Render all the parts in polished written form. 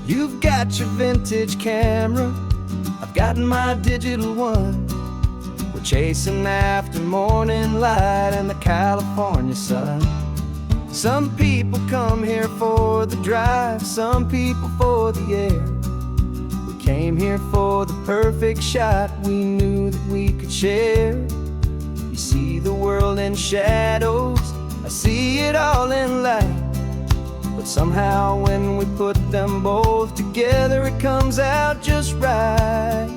You've got your vintage camera, I've got my digital one. We're chasing after morning light and the California sun. Some people come here for the drive, some people for the air. We came here for the perfect shot we knew that we could share. You see the world in shadows, I see it all in light. But somehow when we put them both together, it comes out just right.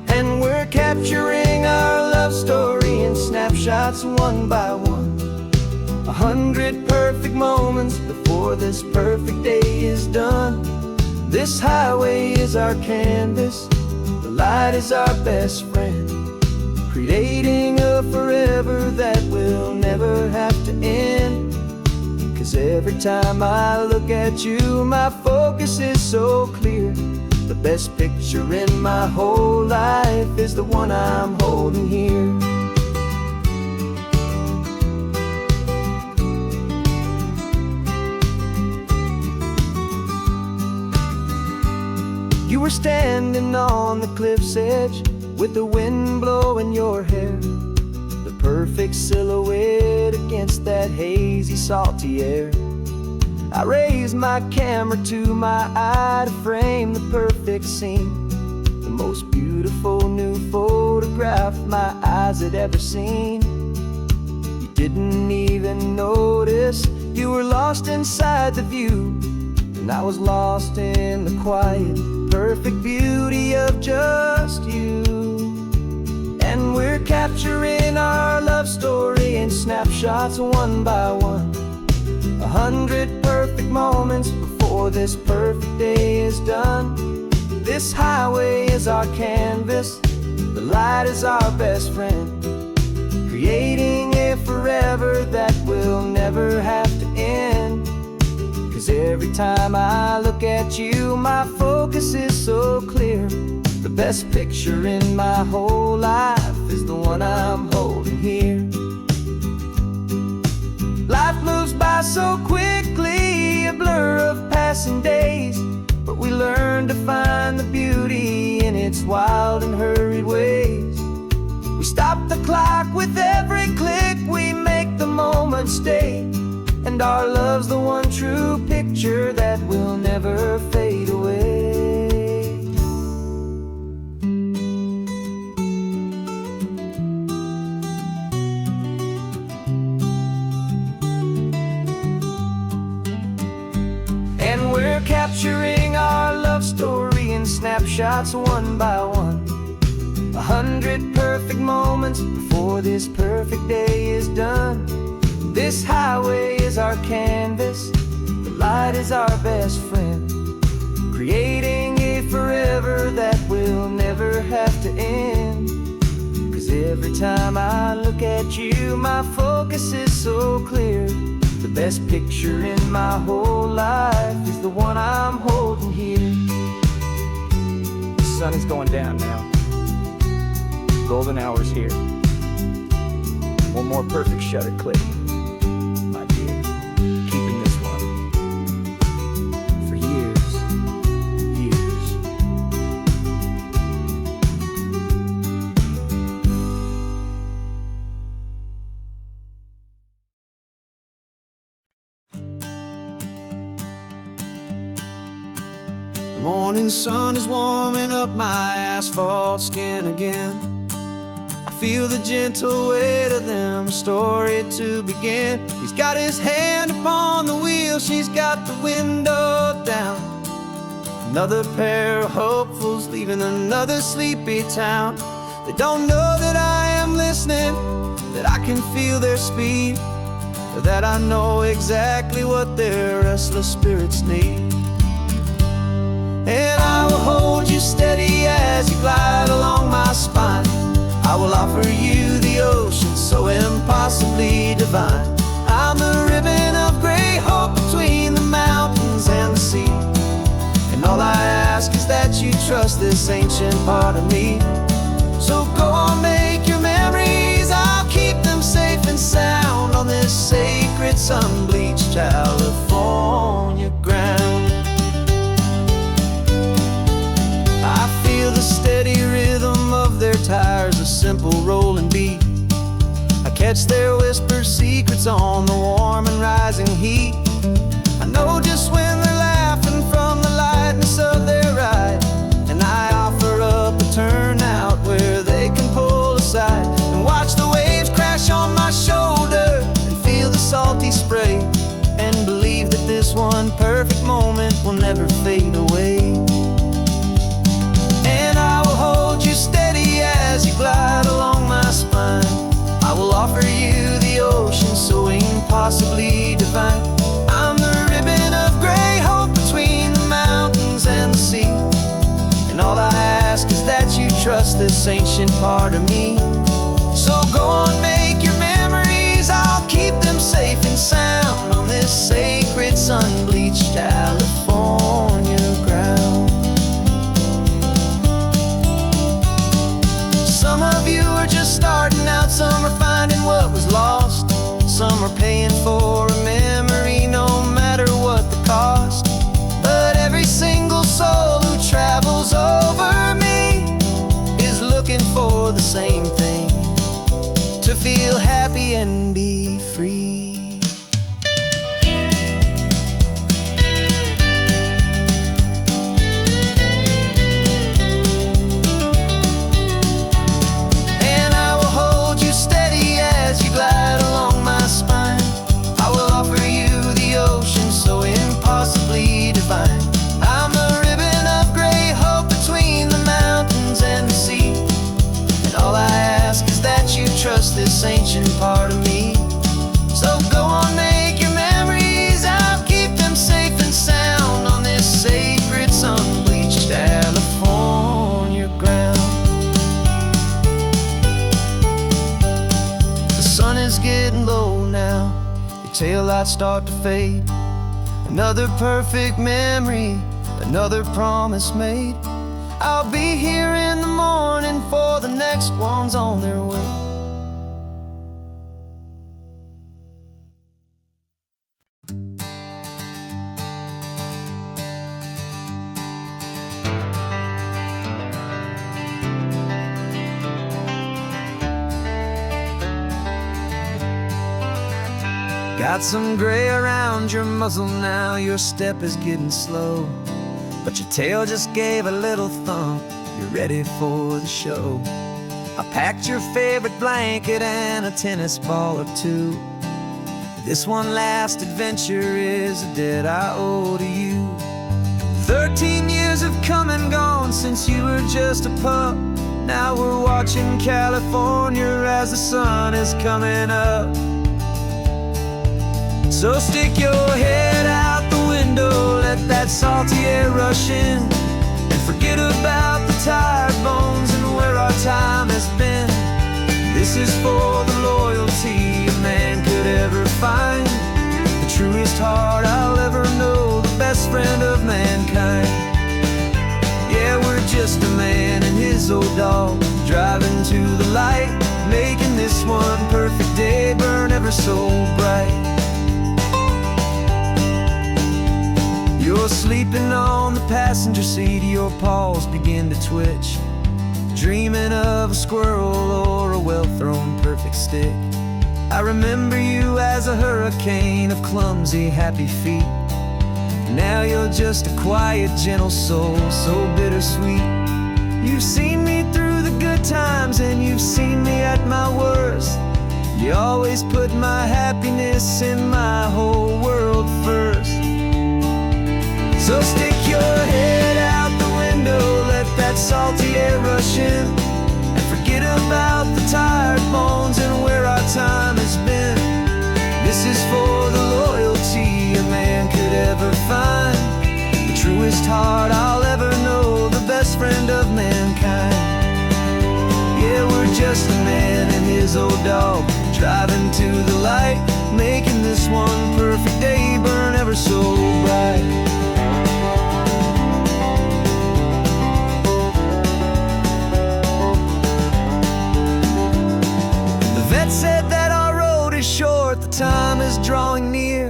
And we're capturing our love story in snapshots one by one. 100 perfect moments before this perfect day is done. This highway is our canvas, the light is our best friend, creating a forever that will never have to end. 'Cause every time I look at you, my focus is so clear. The best picture in my whole life is the one I'm holding here. You were standing on the cliff's edge with the wind blowing your hair, the perfect silhouette against that hazy, salty air. I raised my camera to my eye to frame the perfect scene, the most beautiful new photograph my eyes had ever seen. You didn't even notice, you were lost inside the view, and I was lost in the quiet, perfect beauty of just you. And we're capturing our love story in snapshots one by one. 100 perfect moments before this perfect day is done. This highway is our canvas, the light is our best friend, creating a forever that will never have to end. 'Cause every time I look at you, my focus is so clear. The best picture in my whole life is the one I'm holding here. Life moves by so quickly, a blur of passing days, but we learn to find the beauty in its wild and hurried ways. We stop the clock with every click, we make the moment stay, and our love's the one true picture that will never fade away. And we're capturing our love story in snapshots one by one. 100 perfect moments before this perfect day is done. This highway is our canvas, the light is our best friend, creating a forever that will never have to end. 'Cause every time I look at you, my focus is so clear. The best picture in my whole life is the one I'm holding here. The sun is going down now. Golden hour's here. One more perfect shutter click, my dear. Keeping this one for years, years. The morning sun is warming up my asphalt skin again. I feel the gentle weight of them, story to begin. He's got his hand upon the wheel, she's got the window down. Another pair of hopefuls leaving another sleepy town. They don't know that I am listening, that I can feel their speed, or that I know exactly what their restless spirits need. And I will hold you steady as you glide along my spine. I will offer you the ocean so impossibly divine. I'm the ribbon of gray hope between the mountains and the sea. And all I ask is that you trust this ancient part of me. So go on, make your memories, I'll keep them safe and sound on this sacred sun-bleached California ground. catch their whispered secrets on the warm and rising heat. I know just when they're laughing from the lightness of their ride, and I offer up a turnout where they can pull aside and watch the waves crash on my shoulder and feel the salty spray, and believe that this one perfect moment will never fade away. And I will hold you steady as you glide along my spine. I will offer you the ocean so impossibly divine. I'm the ribbon of gray hope between the mountains and the sea, and all I ask is that you trust this ancient part of me. So go on, make your memories, I'll keep them safe and sound on this sacred sun-bleached California ground. Some of you are just starting out, some are finding what was lost, some are paying for a memory no matter what the cost. But every single soul who travels over me is looking for the same thing: to feel happy and be free. And I will hold you steady as you glide along my spine. I will offer you the ocean so impossibly divine. I'm a ribbon of gray hope between the mountains and the sea, and all I ask is that you trust this ancient part of me. So go on, make your memories, I'll keep them safe and sound on this sacred sun-bleached California ground. The sun is getting low now, your taillights start to fade. Another perfect memory, another promise made. I'll be here in the morning for the next ones on their way. Got some gray around your muzzle now, your step is getting slow, but your tail just gave a little thump, you're ready for the show. I packed your favorite blanket and a tennis ball or two. This one last adventure is a debt I owe to you. 13 years have come and gone since you were just a pup. Now we're watching California as the sun is coming up. So stick your head out the window, let that salty air rush in, and forget about the tired bones and where our time has been. This is for the loyalty a man could ever find, the truest heart I'll ever know, the best friend of mankind. Yeah, we're just a man and his old dog, driving to the light, making this one perfect day burn ever so bright. You're sleeping on the passenger seat, your paws begin to twitch, dreaming of a squirrel or a well-thrown perfect stick. I remember you as a hurricane of clumsy, happy feet. Now you're just a quiet, gentle soul, so bittersweet. You've seen me through the good times and you've seen me at my worst. You always put my happiness in my whole world first. So stick your head out the window, let that salty air rush in, and forget about the tired bones and where our time has been. This is for the loyalty a man could ever find, the truest heart I'll ever know, the best friend of mankind. Yeah, we're just a man and his old dog, driving to the light, making this one perfect day burn ever so bright. Said that our road is short, the time is drawing near,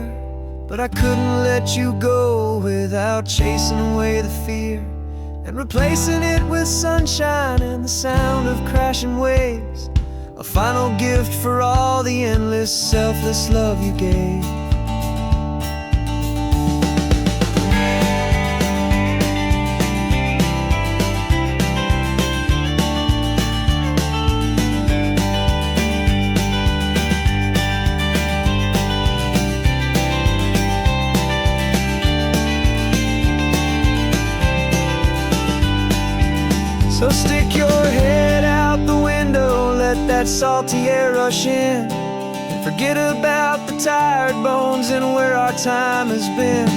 but I couldn't let you go without chasing away the fear and replacing it with sunshine and the sound of crashing waves. a final gift for all the endless, selfless love you gave. So stick your head out the window, let that salty air rush in, and forget about the tired bones and where our time has been.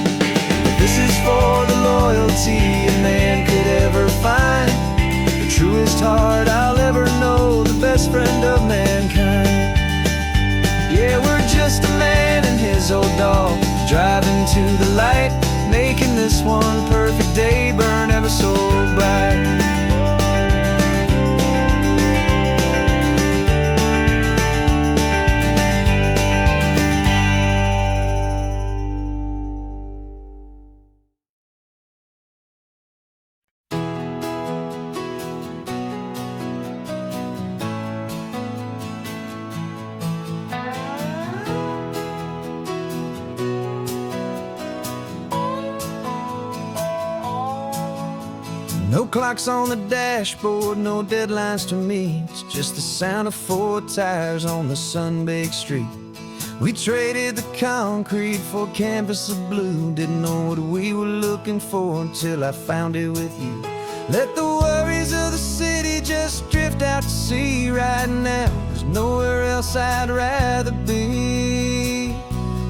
This is for the loyalty a man could ever find, the truest heart I'll ever know, the best friend of mankind. Yeah, we're just a man and his old dog, driving to the light, making this one perfect day burn ever so bright. No clocks on the dashboard, no deadlines to meet, it's just the sound of 4 tires on the sun-baked street. We traded the concrete for a canvas of blue, didn't know what we were looking for until I found it with you. Let the worries of the city just drift out to sea right now, there's nowhere else I'd rather be.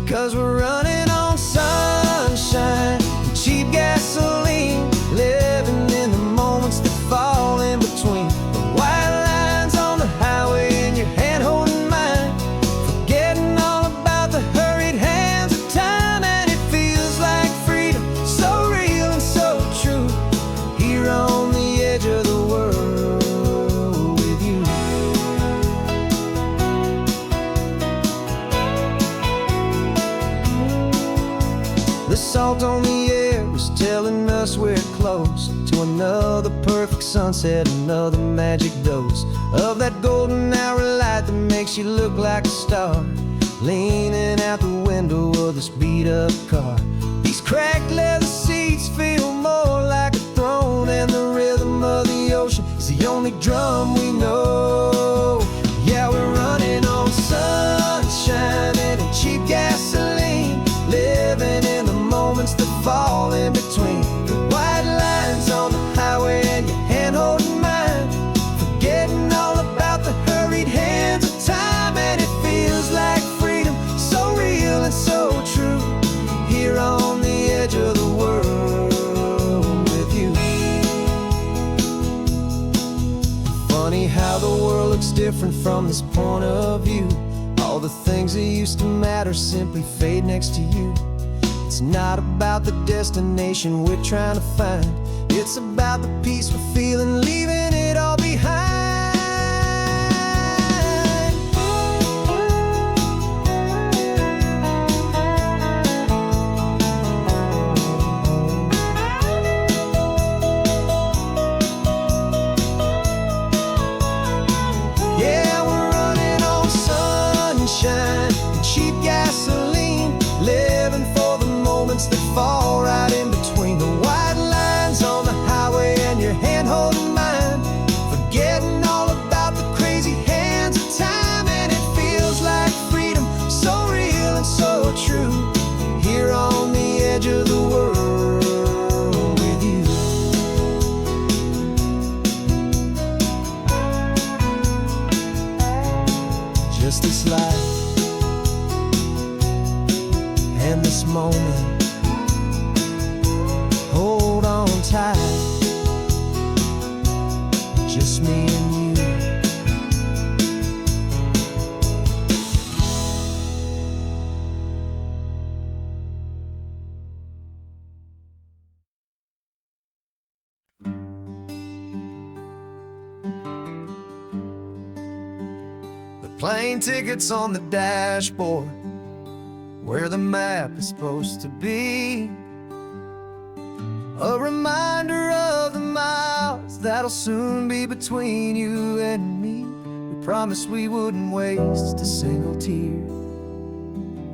'Cause we're running on sunshine and cheap gasoline, living in the moments that fall in between the white lines on the highway and your hand holding mine, forgetting all about the hurried hands of time. And it feels like freedom, so real and so true, here on the edge of the world with you. The salt on the air was telling us we're close to another perfect sunset, another magic dose of that golden hour light that makes you look like a star, leaning out the window of this beat-up car. These cracked leather seats feel more like a throne, and the rhythm of the ocean is the only drum we know. Yeah, we're running on sunshine and a cheap gasoline, living in the moments that fall in between the white lines on the highway and your hand holding mine, forgetting all about the hurried hands of time. And it feels like freedom, so real and so true, here on the edge of the world with you. Funny how the world looks different from this point of view, all the things that used to matter simply fade next to you. It's not about the destination we're trying to find, it's about the peace we're feeling, leaving it all behind. Yeah, we're running on sunshine and cheap gasoline, living for the moments that fall right in between the white lines on the highway and your hand holding mine, forgetting all about the crazy hands of time. And it feels like freedom, so real and so true, here on the edge of the world with you. Just this life and this moment, hold on tight, just me and you. The plane tickets on the dashboard, where the map is supposed to be, a reminder of the miles that'll soon be between you and me. We Promised we wouldn't waste a single tear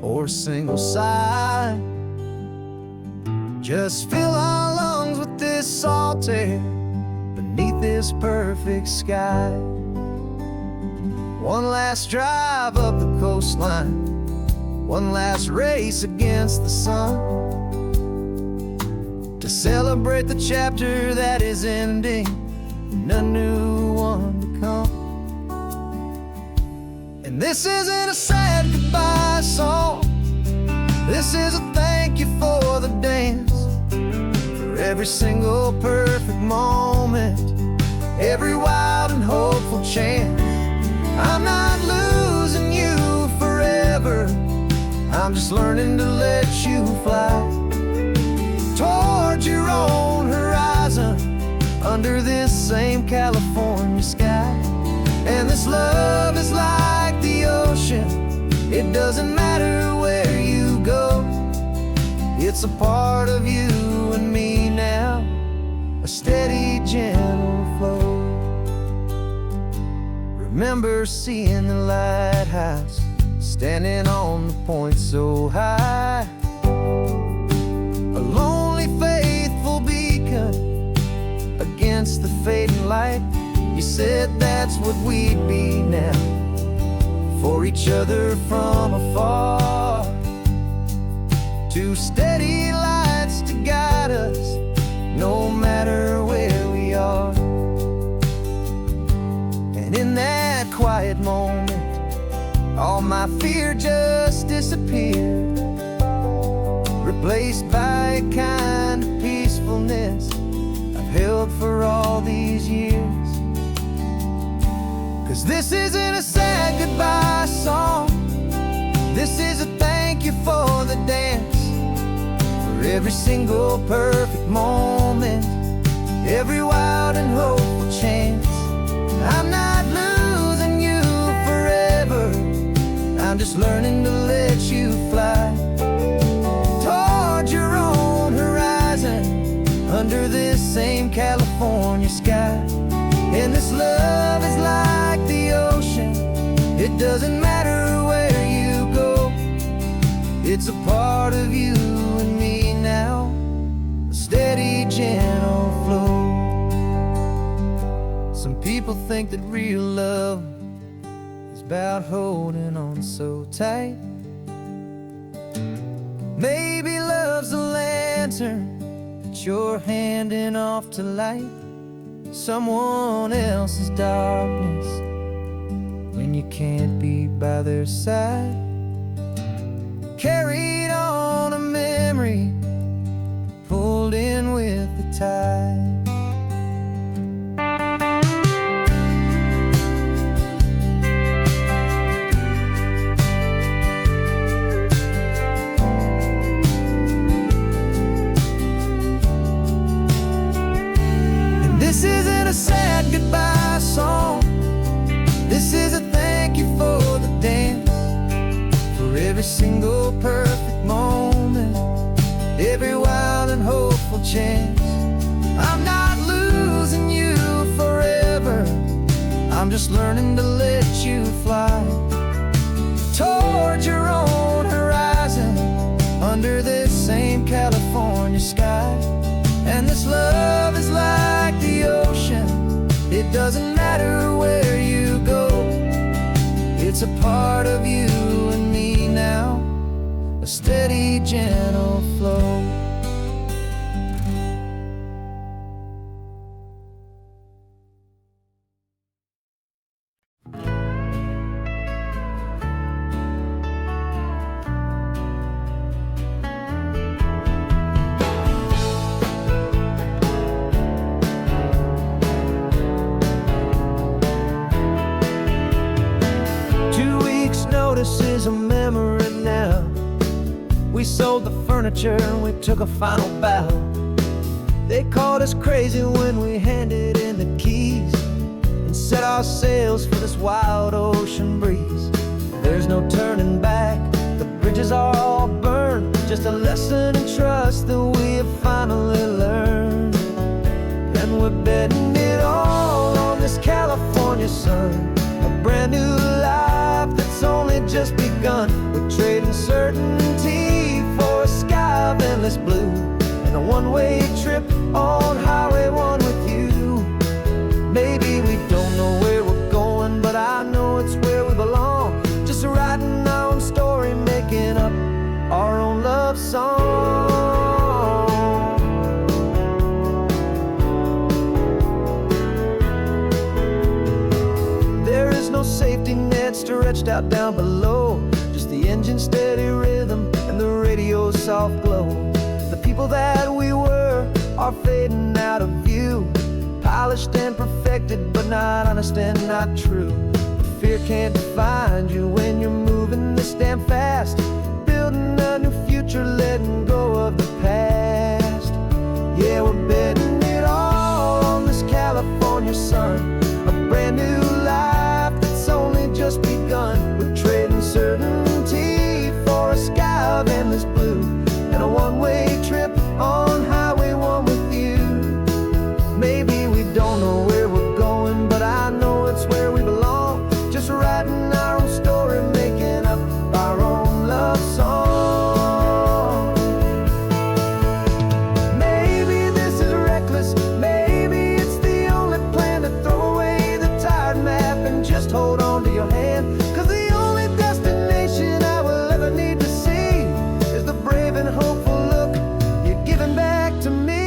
or a single sigh. Just fill our lungs with this salt air beneath this perfect sky. One last drive up the coastline, one last race against the sun, to celebrate the chapter that is ending and a new one to come. And this isn't a sad goodbye song, this is a thank you for the dance, for every single perfect moment, every wild and hopeful chance. I'm not losing you forever, I'm just learning to let you fly toward your own horizon, under this same California sky. And this love is like the ocean, it doesn't matter where you go, it's a part of you and me now, a steady, gentle flow. Remember seeing the lighthouse, standing on the point so high, a lonely, faithful beacon against the fading light. You said that's what we'd be now, for each other from afar. Two steady lights to guide us, no matter where we are. And in that quiet moment, all my fear just disappeared, replaced by a kind of peacefulness I've held for all these years. 'Cause this isn't a sad goodbye song, this is a thank you for the dance, for every single perfect moment, every wild and hopeful chance. I'm not losing you forever, I'm just learning to let you fly toward your own horizon, under this same California sky. And this love is like the ocean, it doesn't matter where you go, it's a part of you and me now, a steady, gentle flow. Some people think that real love is about holding on so tight. Maybe love's a lantern that you're handing off to light someone else's darkness when you can't be by their side. Carried on a memory, pulled in with the tide. This isn't a sad goodbye song, this is a thank you for the dance, for every single perfect moment, every wild and hopeful chance. I'm not losing you forever, I'm just learning to let you fly toward your own horizon, under this same California sky. And this love is like the ocean, it doesn't matter where you go, it's a part of you and me now, a steady, gentle flow. 2 weeks' notice is a memory now. We sold the furniture and we took a final bow. They called us crazy when we handed in the keys and set our sails for this wild ocean breeze. There's no turning back, the bridges are all burned, just a lesson in trust that we have finally learned. And we're betting it all on this California sun, a brand one-way trip on Highway 1 with you. Maybe we don't know where we're going, but I know it's where we belong. Just writing our own story, making up our own love song. There is no safety net stretched out down below, just the engine's steady rhythm and the radio's soft glow. The people that we were are fading out of view, polished and perfected, but not honest and not true. Fear can't find you when you're moving this damn fast, building a new future, letting go of the past. Yeah, we're betting it all on this California sun, a brand new life that's only just begun. We're trading certainty for a sky of endless blue, and a one-way trip on Highway 1 with you. Maybe we don't know where we're going, but I know it's where we belong. Just writing our own story, making up our own love song. Maybe this is reckless, maybe it's the only plan to throw away the tired map and just hold on to your hand. 'Cause the only destination I will ever need to see is the brave and hopeful look you're giving back to me.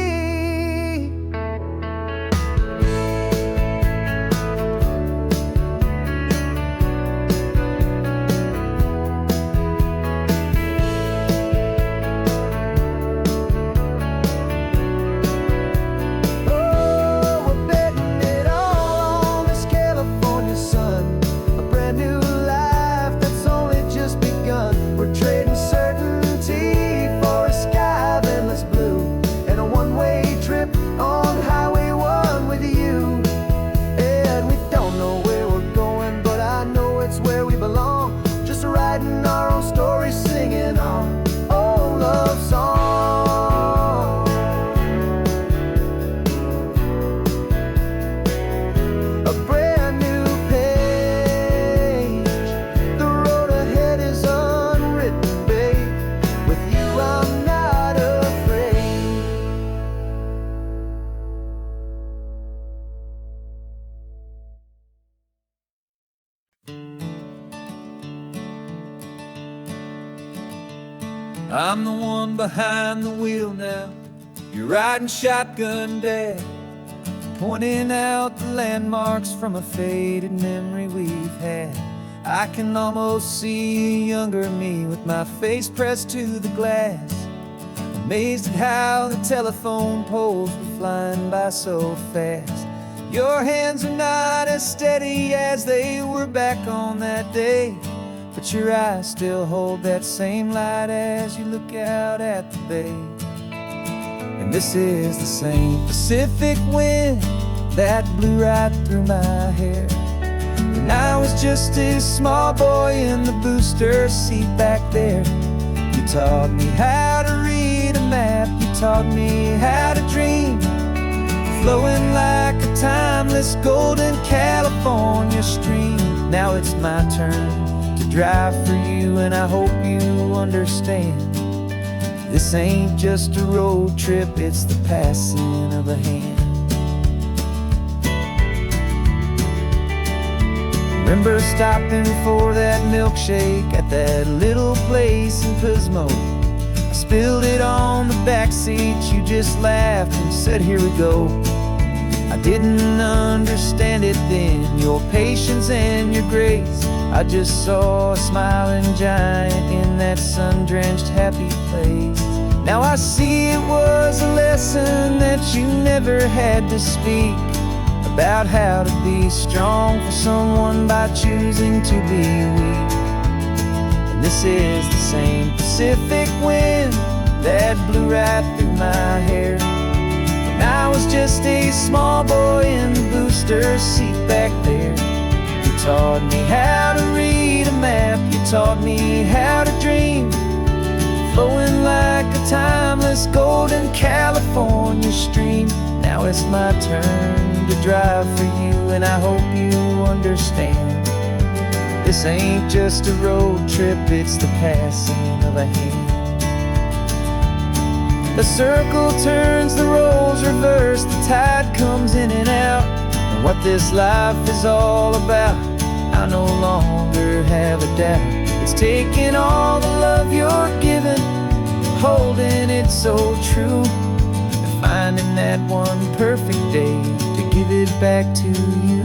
I'm the one behind the wheel now. You're riding shotgun, Dad, pointing out the landmarks from a faded memory we've had. I can almost see a younger me with my face pressed to the glass, amazed at how the telephone poles were flying by so fast. Your hands are not as steady as they were back on that day, but your eyes still hold that same light as you look out at the bay. And this is the same Pacific wind that blew right through my hair when I was just a small boy in the booster seat back there. You taught me how to read a map, you taught me how to dream, flowing like a timeless golden California stream. Now it's my turn to drive for you, and I hope you understand. This ain't just a road trip, it's the passing of a hand. Remember stopping for that milkshake at that little place in Pismo? I spilled it on the back seat, you just laughed and said, here we go. I didn't understand it then, your patience and your grace. I just saw a smiling giant in that sun-drenched happy place. Now I see it was a lesson that you never had to speak, about how to be strong for someone by choosing to be weak. And this is the same Pacific wind that blew right through my hair when I was just a small boy in the booster seat back there. You taught me how to read a map, you taught me how to dream, flowing like a timeless golden California stream. Now it's my turn to drive for you, and I hope you understand. This ain't just a road trip, it's the passing of a hand. The circle turns, the roles reverse, the tide comes in and out. And what this life is all about, I no longer have a doubt. It's taking all the love you're given, holding it so true, and finding that one perfect day to give it back to you.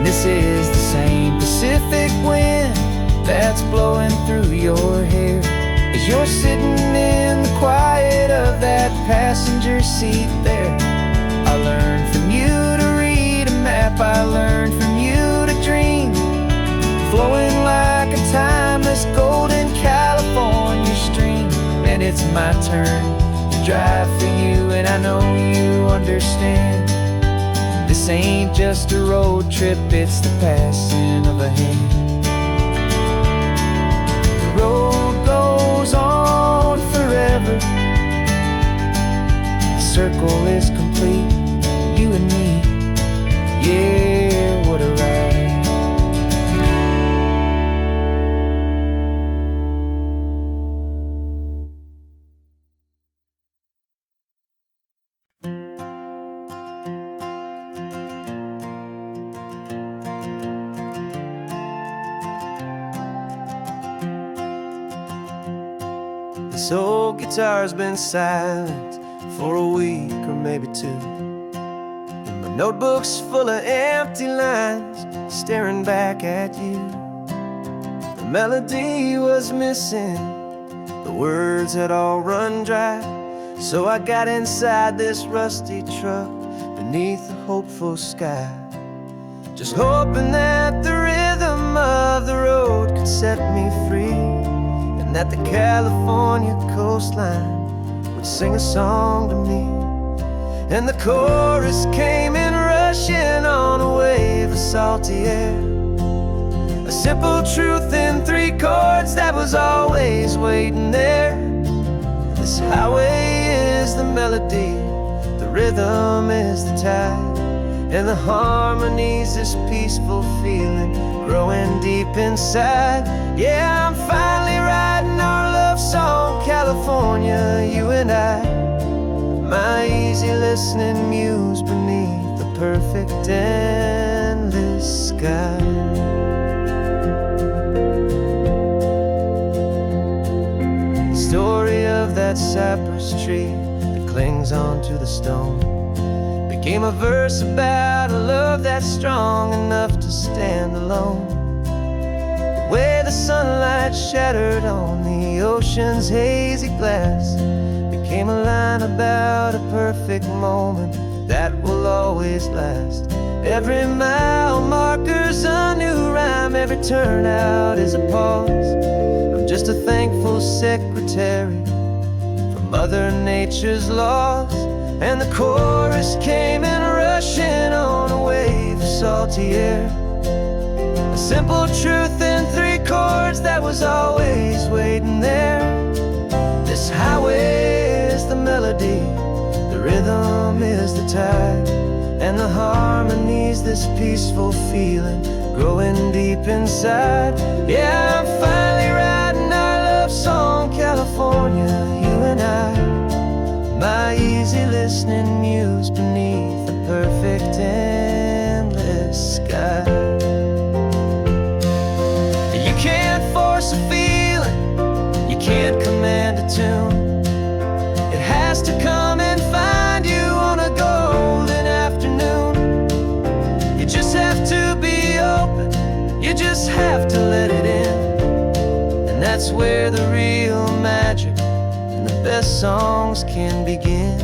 This is the same Pacific wind that's blowing through your hair as you're sitting in the quiet of that passenger seat there. I learned from you to read a map, I learned from you to dream, flowing like a timeless golden California stream. And it's my turn to drive for you, and I know you understand. This ain't just a road trip, it's the passing of a hand. The road goes on forever, the circle is complete, you and me, yeah, what a ride. This old guitar's been silent for a week or maybe two, and my notebook's full of empty lines staring back at you. The melody was missing, the words had all run dry, so I got inside this rusty truck beneath a hopeful sky, just hoping that the rhythm of the road could set me free, that the California coastline would sing a song to me. And the chorus came in rushing on a wave of salty air, a simple truth in 3 chords that was always waiting there. This highway is the melody, the rhythm is the tide, and the harmony's this peaceful feeling growing deep inside. Yeah, I'm finally writing our love song, California, you and I, my easy listening muse beneath the perfect endless sky. The story of that cypress tree that clings onto the stone became a verse about a love that's strong enough to stand alone. The way the sunlight shattered on the ocean's hazy glass became a line about a perfect moment that will always last. Every mile marker's a new rhyme, every turnout is a pause. I'm just a thankful secretary for Mother Nature's laws. And the chorus came in rushing on a wave of salty air, a simple truth in 3 chords that was always waiting there. This highway is the melody, the rhythm is the tide, and the harmony's this peaceful feeling growing deep inside. Yeah, I'm finally writing our love song, California, you and I, my easy listening muse beneath the perfect endless sky. You can't force a feeling, you can't command a tune. It has to come and find you on a golden afternoon. You just have to be open, you just have to let it in, and that's where the real magic, the best songs can begin.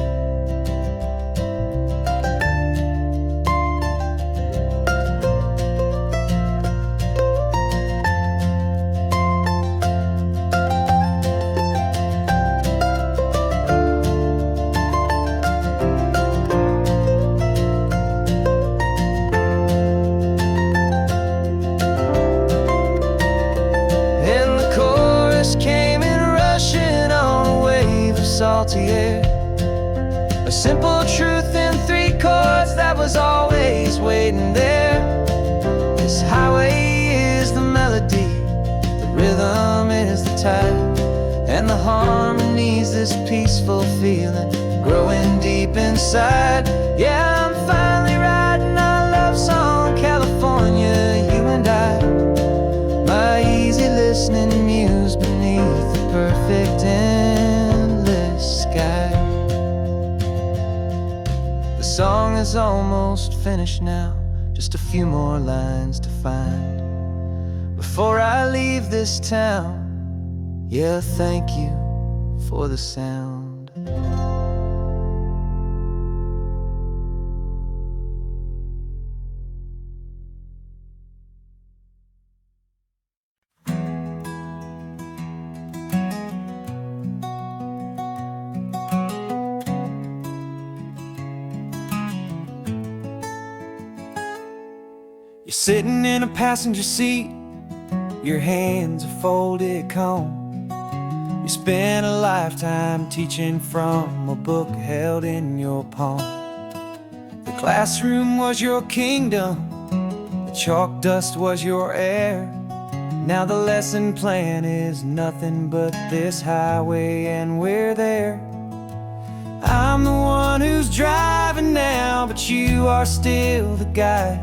salty air. A simple truth in 3 chords that was always waiting there. This highway is the melody, the rhythm is the tide, and the harmony's this peaceful feeling growing deep inside. Yeah, I'm finally writing our love song, California, you and I. My easy listening muse beneath the perfect endless sky. The song is almost finished now, just a few more lines to find before I leave this town. Yeah, thank you for the sound. You're sitting in a passenger seat, your hands are folded calm. You spent a lifetime teaching from a book held in your palm. The classroom was your kingdom, the chalk dust was your air. Now the lesson plan is nothing but this highway, and we're there. I'm the one who's driving now, but you are still the guide,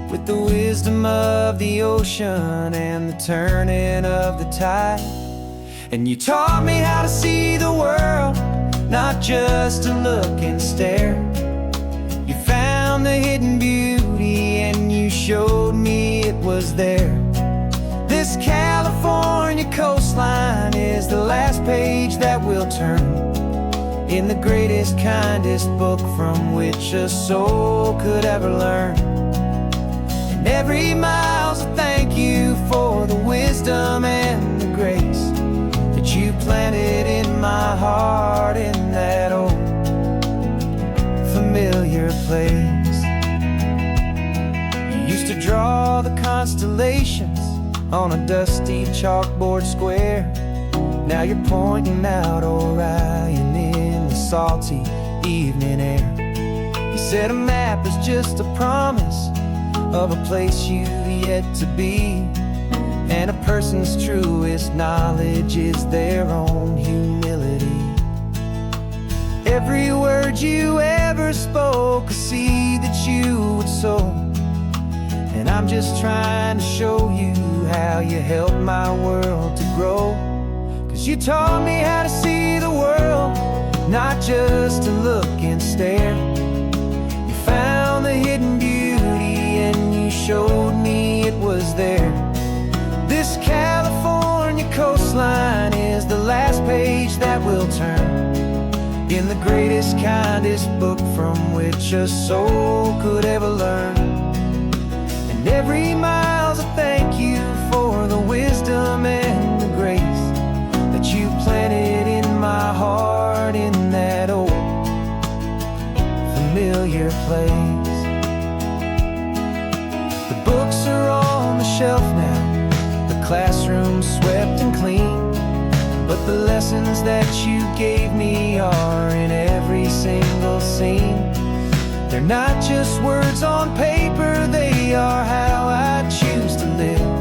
with the wisdom of the ocean and the turning of the tide. And you taught me how to see the world, not just to look and stare. You found the hidden beauty and you showed me it was there. This California coastline is the last page that we'll turn in the greatest, kindest book from which a soul could ever learn. And every mile's a thank you for the wisdom and the grace that you planted in my heart in that old familiar place. You used to draw the constellations on a dusty chalkboard square. Now you're pointing out Orion in the salty evening air. You said a map is just a promise of a place you've yet to be, and a person's truest knowledge is their own humility. Every word you ever spoke, a seed that you would sow, and I'm just trying to show you how you helped my world to grow. 'Cause you taught me how to see the world, not just to look and stare. You found the hidden beauty and you showed me it was there. This California coastline is the last page that we'll turn in the greatest, kindest book from which a soul could ever learn. And every mile's a thank you for the wisdom and the grace that you planted in my heart in that old familiar place. The books are on the shelf now, the classroom swept and clean, but the lessons that you gave me are in every single scene. They're not just words on paper, they are how I choose to live.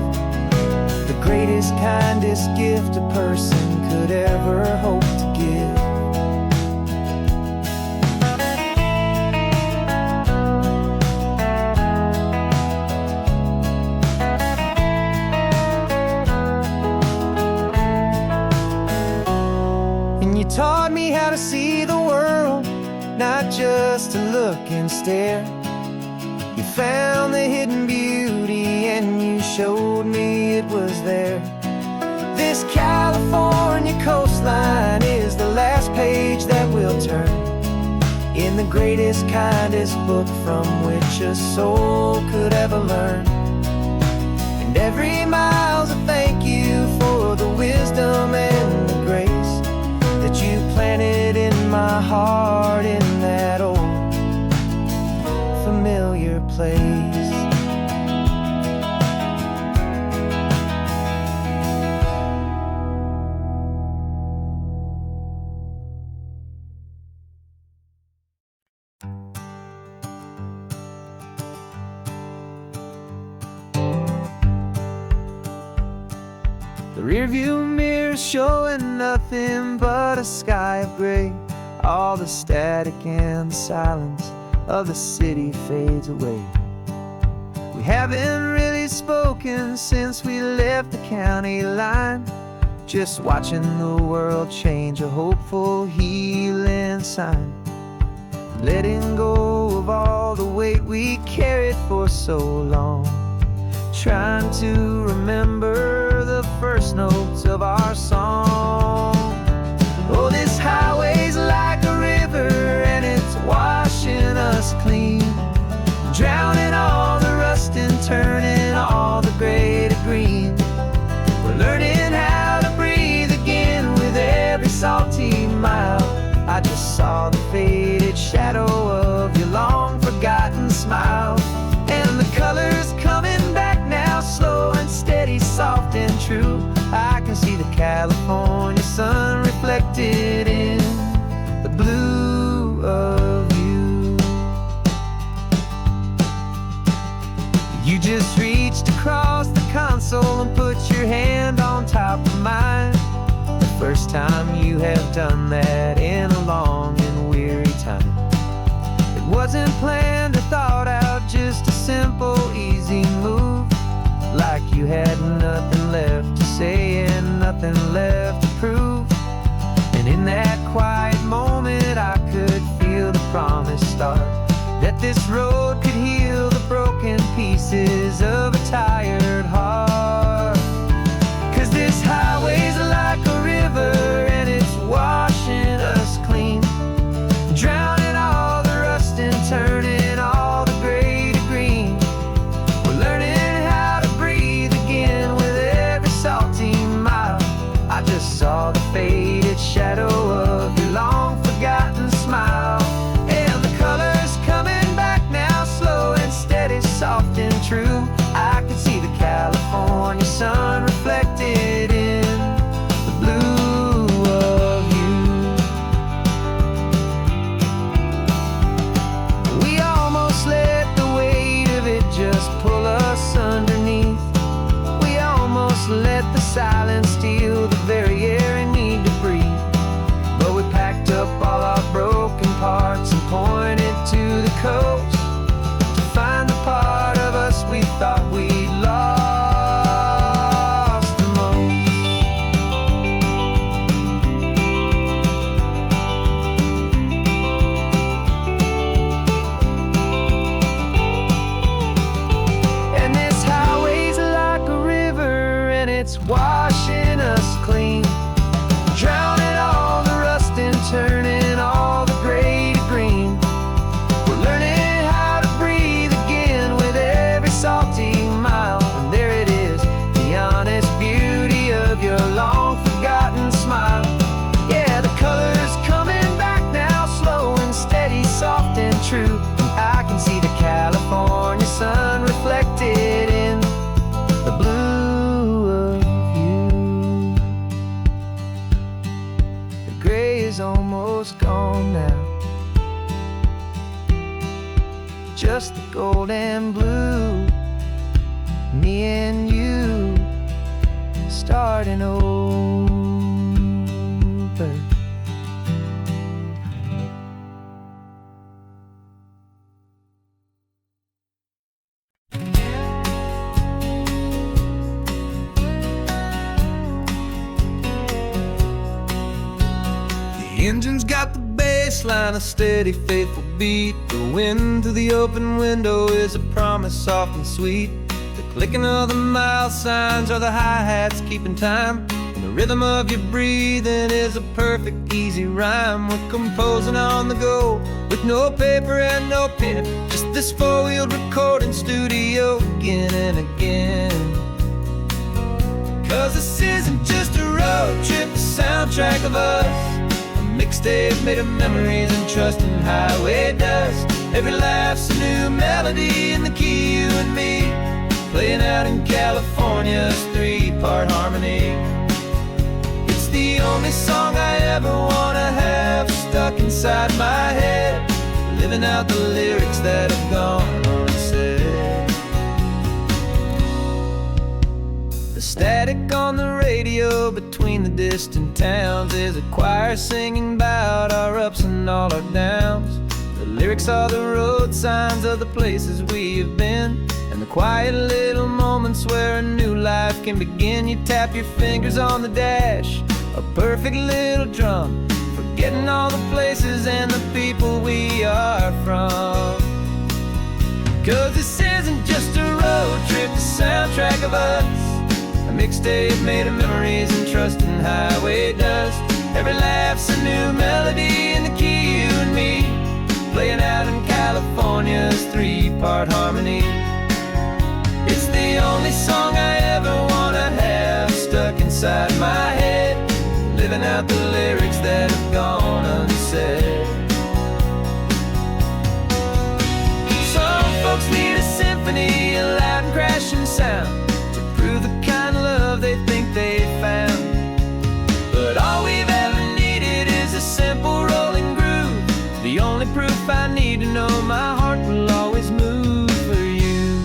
The greatest, kindest gift a person could ever hope to give. And you taught me how to see the world, not just to look and stare. You found the hidden beauty and you showed me it was there. This California coastline is the last page that we'll turn in the greatest, kindest book from which a soul could ever learn. And every mile's a thank you for the wisdom and the grace that you planted in my heart in that old familiar place. The rearview mirror showing nothing but a sky of gray. All the static and the silence of the city fades away. We haven't really spoken since we left the county line, just watching the world change, a hopeful healing sign. Letting go of all the weight we carried for so long, trying to remember the first notes of our song. Oh, this highway's like a river and it's washing us clean, drowning all the rust and turning all the gray to green. We're learning how to breathe again with every salty mile. I just saw the faded shadow of your long forgotten smile, and the colors coming back now, slow and steady, soft and true. I can see the California sun reflected in the blue of you. You just reached across the console and put your hand on top of mine. The first time you have done that in a long and weary time. It wasn't planned or thought out, just a simple, easy move. Like you had nothing left to say and nothing left to prove. And in that quiet moment I could feel the promise start, that this road could heal the broken pieces of a tired heart. 'Cause this highway's like a river and it's washing us clean, drowning all the rust and turning all the gray to green. We're learning how to breathe again with every salty mile. I just saw the faded shadow of your long forgotten smile, and the colors coming back now, slow and steady, soft and true. I can see the California sun reflected in the blue of you. We almost let the weight of it just pull us underneath. We almost let the silence steal the very air I need to breathe. But we packed up all our broken parts and pointed to the coast to find the part of us we thought we'd lost the most. And this highway's like a river and it's washing us clean, drowning all the rust and turning all the gray to green. We're learning how to breathe again with every salty mile. And there it is, the honest beauty of your long forgotten smile. Yeah, the colors coming back now, slow and steady, soft and true. I can see the California sun reflected in the blue of you. The gray is almost gone now, just the gold and blue. Me and you starting over. The engine's got the bass line, a steady, faithful beat. The wind through the open window is a promise, soft and sweet. The clicking of the mile signs are the hi-hats keeping time, and the rhythm of your breathing is a perfect, easy rhyme. We're composing on the go with no paper and no pen, just this four-wheeled recording studio again and again. 'Cause this isn't just a road trip, a soundtrack of us, mixtape made of memories and trust in highway dust. Every laugh's a new melody in the key, you and me, playing out in California's three-part harmony. It's the only song I ever wanna have stuck inside my head, living out the lyrics that have gone unsaid. The the static on the radio between the distant towns is a choir singing about our ups and all our downs. The lyrics are the road signs of the places we have been, and the quiet little moments where a new life can begin. You tap your fingers on the dash, a perfect little drum, forgetting all the places and the people we are from. 'Cause this isn't just a road trip, the soundtrack of us, a mixtape made of memories and trust in highway dust. Every laugh's a new melody in the key, you and me, playing out in California's three-part harmony. It's the only song I ever wanna have stuck inside my head, living out the lyrics that have gone unsaid. Some folks need a symphony, a loud and crashing sound, to prove the kind of love they think they found. But all we've ever needed is a simple rolling groove, the only proof I need to know my heart will always move for you.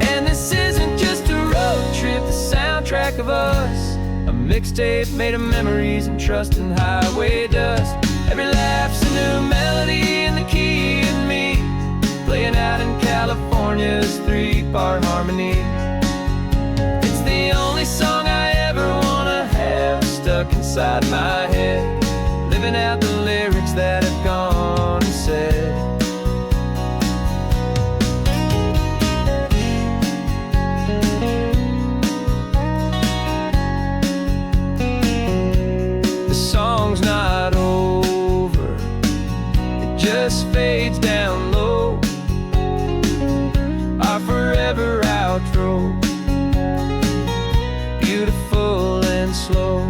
And this isn't just a road trip, the soundtrack of us, a mixtape made of memories and trust in highway dust. Every laugh's a new melody in the key and me, playing out in California's three-part harmony. It's the only song I ever wanna have stuck inside my head, living out the lyrics that have gone unsaid. The song's not over, it just fades down low, our forever outro, beautiful and slow.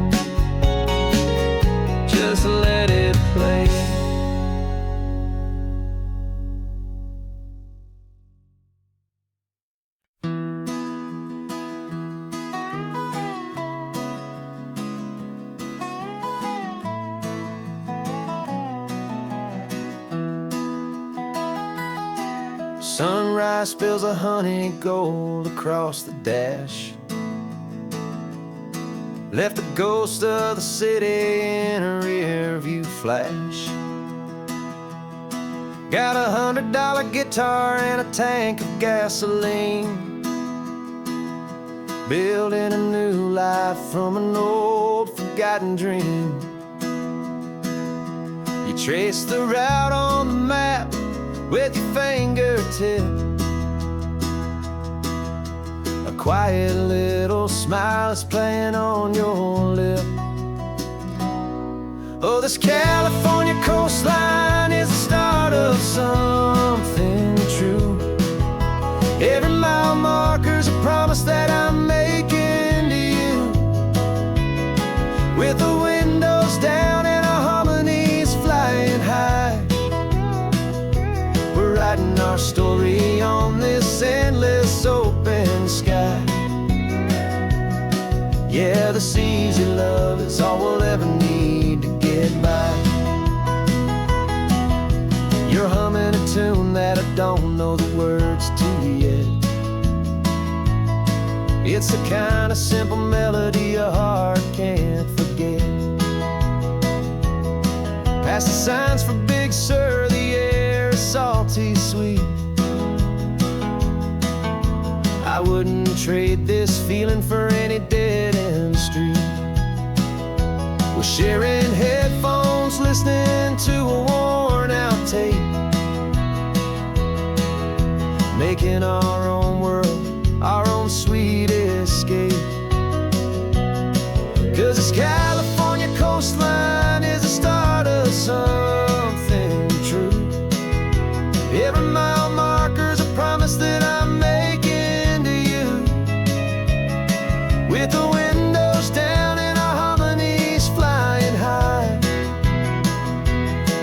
Just let it play. Sunrise spills a honey gold across the dash, left the ghost of the city in a rear view flash. Got a $100 guitar and a tank of gasoline, building a new life from an old forgotten dream. You trace the route on the map with your fingertip, a quiet little smile is playing on your lip. Oh, this California coastline is the start of something true. Every mile marker's a promise that I'm making to you, with the windows down and our harmonies flying high. We're writing our story on this endless open sky. Yeah, this easy love is all we'll ever need to get by. You're humming a tune that I don't know the words to yet. It's the kind of simple melody a heart can't forget. Past the signs for Big Sur, the air is salty sweet. I wouldn't trade this feeling for any dead-end street. We're sharing headphones, listening to a worn-out tape, making our own world, our own sweet escape. 'Cause this California coastline is the start of something true. Every mile marker's a promise that I'm making to you, with the windows down and our harmonies flying high.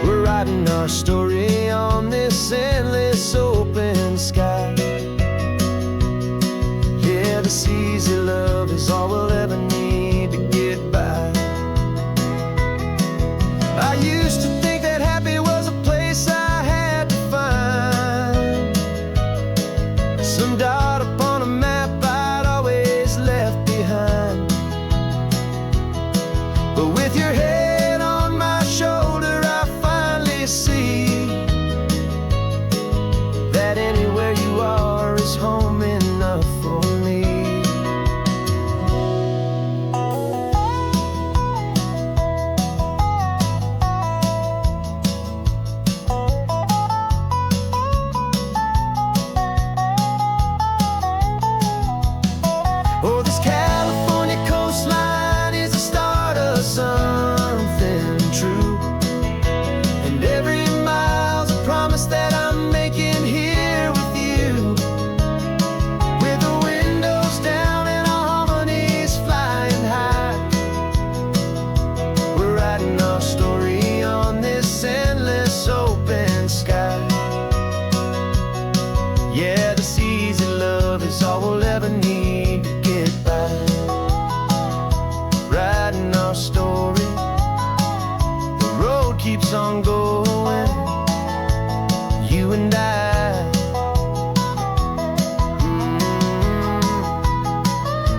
We're writing our story on this endless open sky. Yeah, this easy love is all we'll ever need to get But with your head on my shoulder, I finally see that anywhere you are is home enough for me. Oh, this California coastline is the start of something true, and every mile's a promise that I'm making here with you. With the windows down and our harmonies flying high, we're writing our story on this endless open sky. Yeah, this easy love is all we'll ever need to get by. Writing our story, the road keeps on going, you and I.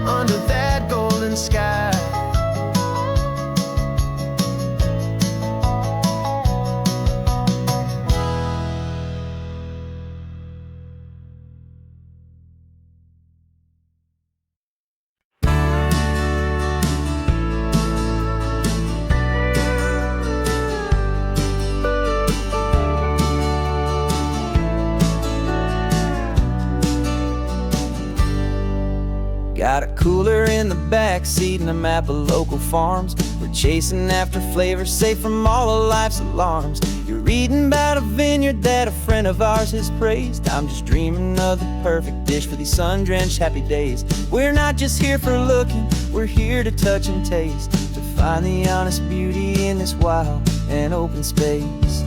Under that golden sky. Got a cooler in the back seat and a map of local farms. We're chasing after flavors safe from all of life's alarms. You're reading about a vineyard that a friend of ours has praised. I'm just dreaming of the perfect dish for these sun-drenched happy days. We're not just here for looking, we're here to touch and taste, to find the honest beauty in this wild and open space.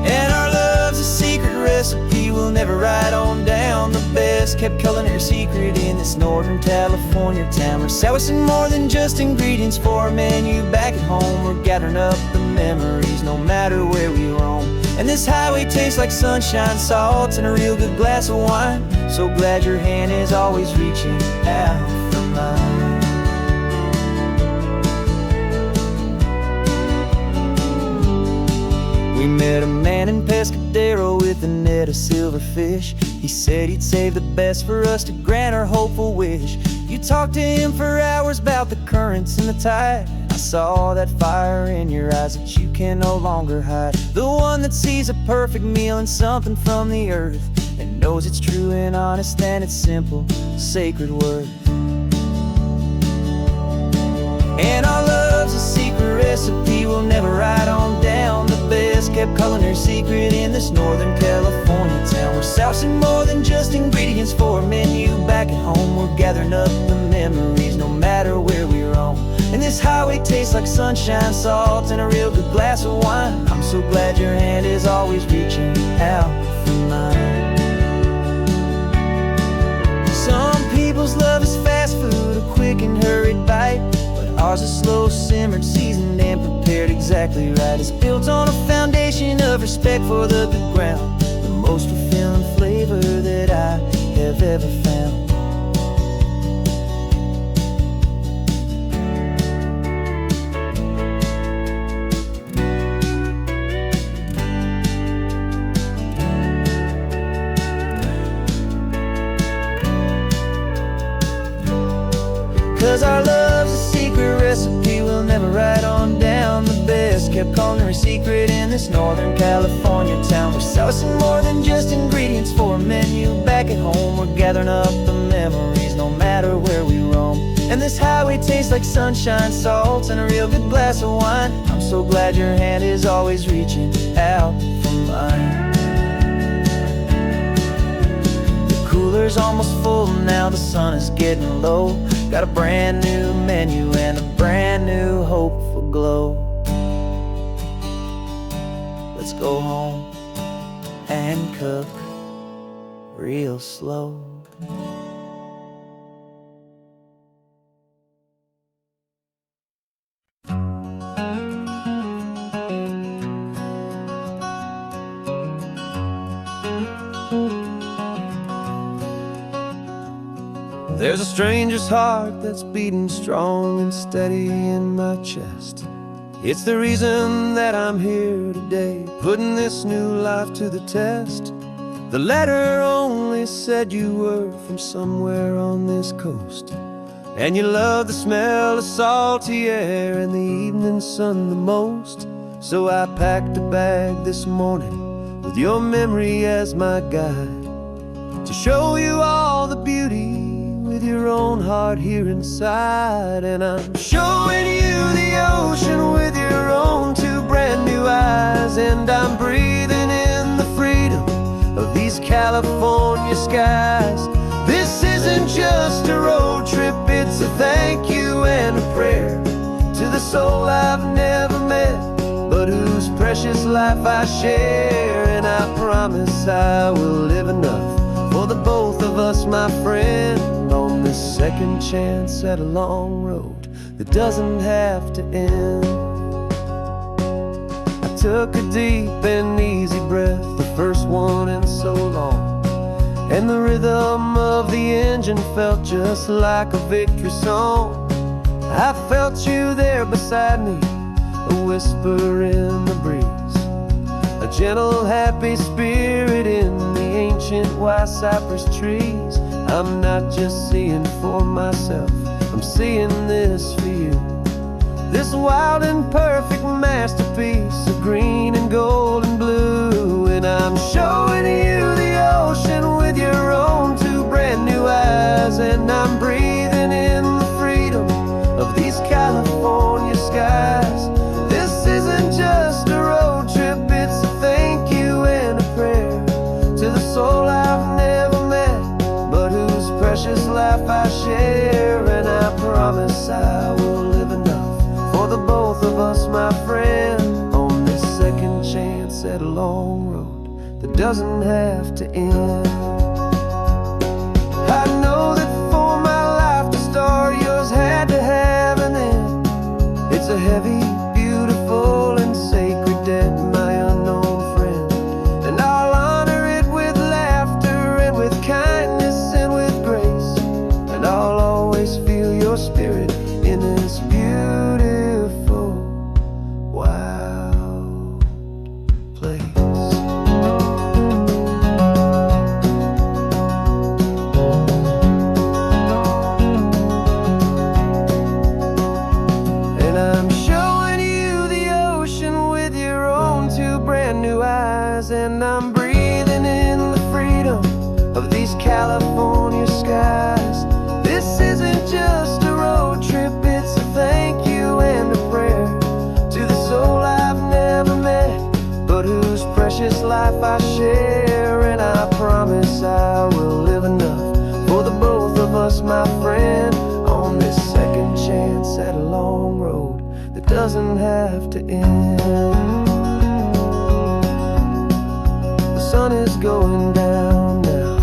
And our love's a secret recipe we'll never write on down. The best kept culinary secret in this Northern California town. We're sourcing more than just ingredients for a menu back at home. We're gathering up the memories no matter where we roam. And this highway tastes like sunshine, salt, and a real good glass of wine. So glad your hand is always reaching out for mine. We met a man in Pescadero with a net of silverfish. He said he'd save the best for us to grant our hopeful wish. You talked to him for hours about the currents and the tide. I saw that fire in your eyes that you can no longer hide. The one that sees a perfect meal and something from the earth, and knows it's true and honest and it's simple, sacred worth. And our love's a secret recipe we'll never write on down. The best kept culinary secret in this Northern California town. We're sourcing more than just ingredients for a menu back at home. We're gathering up the memories no matter where we roam. And this highway tastes like sunshine, salt, and a real good glass of wine. I'm so glad your hand is always reaching out for mine. Some people's love is fast food, a quick and hurried bite. Ours is slow simmered, seasoned and prepared exactly right. It's built on a foundation of respect for the good ground, the most fulfilling flavor that I have ever found. 'Cause our love's a secret recipe we'll never write on down. The best kept culinary secret in this Northern California town. We're sourcing more than just ingredients for a menu back at home. We're gathering up the memories no matter where we roam. And this highway tastes like sunshine, salt, and a real good glass of wine. I'm so glad your hand is always reaching out for mine. The cooler's almost full now, the sun is getting low. Got a brand new menu and a brand new hopeful glow. Let's go home and cook real slow. There's a stranger's heart that's beating strong and steady in my chest. It's the reason that I'm here today, putting this new life to the test. The letter only said you were from somewhere on this coast, and you love the smell of salty air and the evening sun the most. So I packed a bag this morning with your memory as my guide, to show you all the beauty with your own heart here inside. And I'm showing you the ocean with your own two brand new eyes, and I'm breathing in the freedom of these California skies. This isn't just a road trip, it's a thank you and a prayer to the soul I've never met, but whose precious life I share. And I promise I will live enough for the both of us, my friend, on this second chance at a long road that doesn't have to end. I took a deep and easy breath, the first one in so long, and the rhythm of the engine felt just like a victory song. I felt you there beside me, a whisper in the breeze, a gentle happy spirit in the ancient white cypress trees. I'm not just seeing for myself, I'm seeing this for you, this wild and perfect masterpiece of green and gold and blue. And I'm showing you the ocean with your own two brand new eyes, and I'm breathing in the freedom of these California skies. This isn't just a road trip, it's a thank you and a prayer to the soul I've never met, but whose precious life I share. And I promise I will live enough for the both of us, my friend, on this second chance at a long road that doesn't have to end. I know that for my life to start, yours had to have an end. It's a heavy, beautiful, and sacred debt, my unknown friend, and I'll honor it with laughter and with kindness and with grace, and I'll always feel your spirit in this beautiful, wild place. And I'm showing you the ocean with your own two brand new eyes, and I'm breathing in the freedom of these California skies. This isn't just a road trip, it's a thank you and a prayer to the soul I've never met, but whose precious life I share. And I promise I will live enough for the both of us, my friend, on this second chance at a long road that doesn't have to end. The sun is going down now.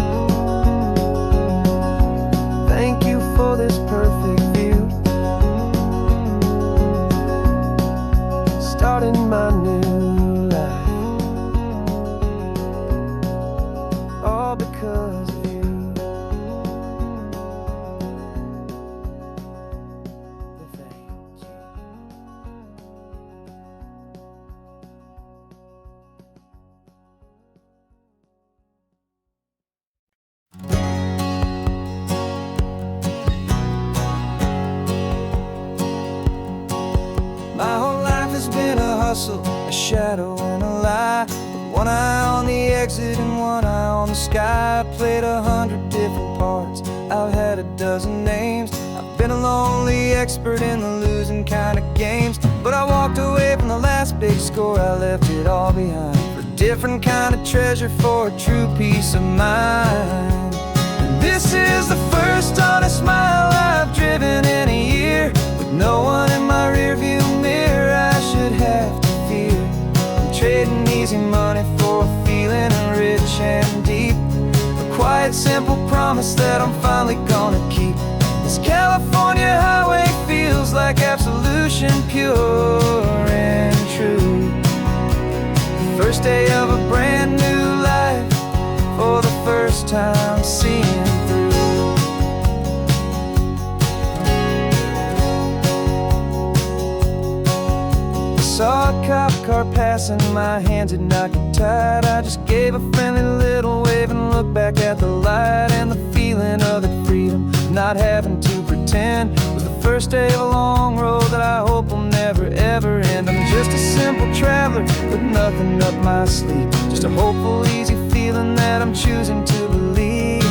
Thank you for this perfect view, starting my new life, all because of you. Thank you. My whole life has been a hustle, a shadow and a lie, with one eye on the exit and one eye on the sky. I played 100 different parts, I've had a dozen names. I've been a lonely expert in the losing kind of games, but I walked away from the last big score, I left it all behind for a different kind of treasure, for a true peace of mind. And this is the first honest mile I've driven in a year, with no one in my rearview mirror I should have to fear. I'm trading easy money for a feeling rich and deep, a quiet, simple promise that I'm finally gonna keep. This California highway feels like absolution, pure and true. The first day of a brand new life, for the first time seeing through. car passing, my hands did not get tied. I just gave a friendly little wave and looked back at the light. And the feeling of the freedom, not having to pretend, was the first day of a long road that I hope will never ever end. I'm just a simple traveler with nothing up my sleeve, just a hopeful, easy feeling that I'm choosing to believe.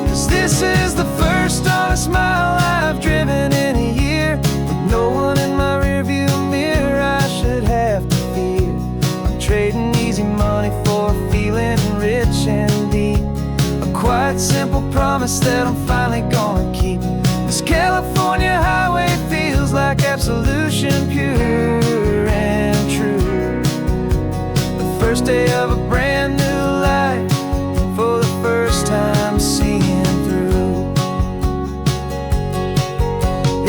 'Cause this is the first honest mile I've driven in a year, with no one in my rearview mirror I should have to fear. I'm trading easy money for a feeling rich and deep, a quiet, simple promise that I'm finally gonna keep. This California highway feels like absolution, pure and true. The first day of a brand new life, for the first time seeing through.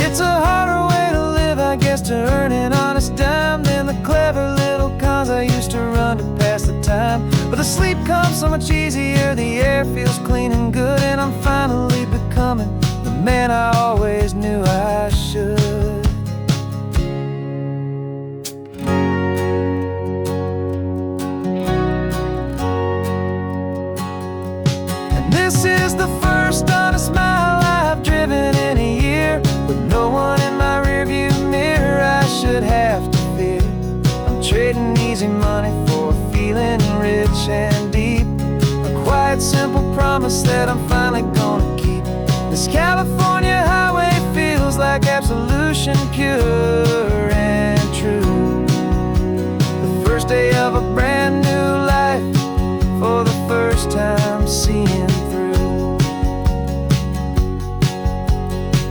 It's a harder way to live, I guess, to earn an honest dime than the clever little cons I used to run to pass the time. But the sleep comes so much easier, the air feels clean and good, and I'm finally becoming the man I always knew I should. And this is the first honest mile I've driven in a year, with no one in my rearview mirror I should have to fear. I'm trading easy money for a feeling rich and deep, a quiet, simple promise that I'm finally gonna keep. This California highway feels like absolution, pure and true. The first day of a brand new life, for the first time seeing through.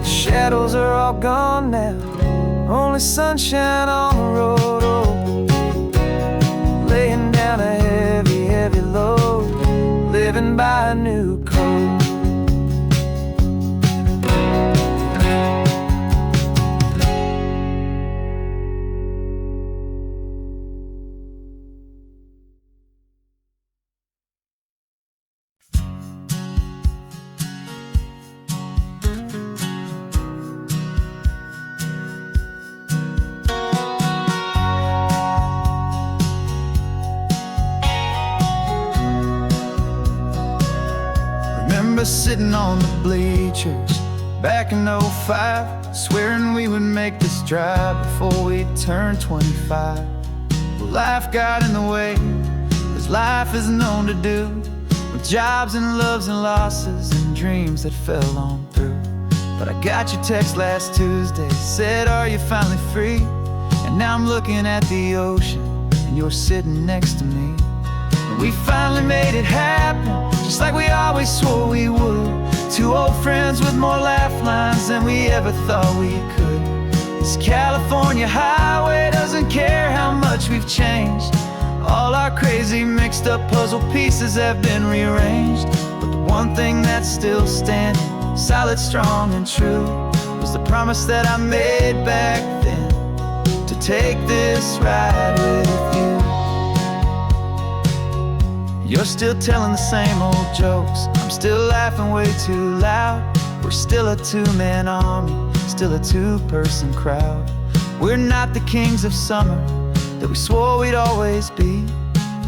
The shadows are all gone now, only sunshine on the road. Oh, laying down a heavy, heavy load, living by a new code. Sitting on the bleachers back in '05, swearing we would make this drive before we turned 25. Well, life got in the way, as life is known to do, with jobs and loves and losses and dreams that fell on through. But I got your text last Tuesday, said, "Are you finally free?" And now I'm looking at the ocean, and you're sitting next to me. And we finally made it happen, just like we always swore we would. Two old friends with more laugh lines than we ever thought we could. This California highway doesn't care how much we've changed. All our crazy mixed up puzzle pieces have been rearranged. But the one thing that's still standing, solid, strong and true, was the promise that I made back then, to take this ride with you. You're still telling the same old jokes, I'm still laughing way too loud. We're still a two-man army, still a two-person crowd. We're not the kings of summer that we swore we'd always be.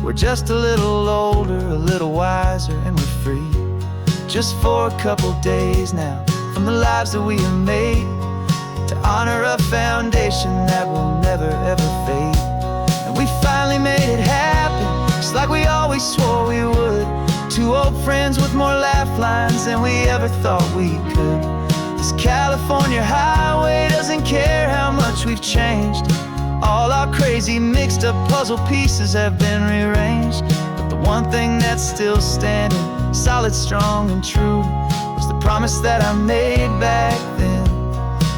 We're just a little older, a little wiser, and we're free. Just for a couple days now, from the lives that we have made, to honor a foundation that will never ever fade. And we finally made it happen, just like we always swore we would. Two old friends with more laugh lines than we ever thought we could. This California highway doesn't care how much we've changed. All our crazy mixed up puzzle pieces have been rearranged. But the one thing that's still standing, solid, strong and true, was the promise that I made back then,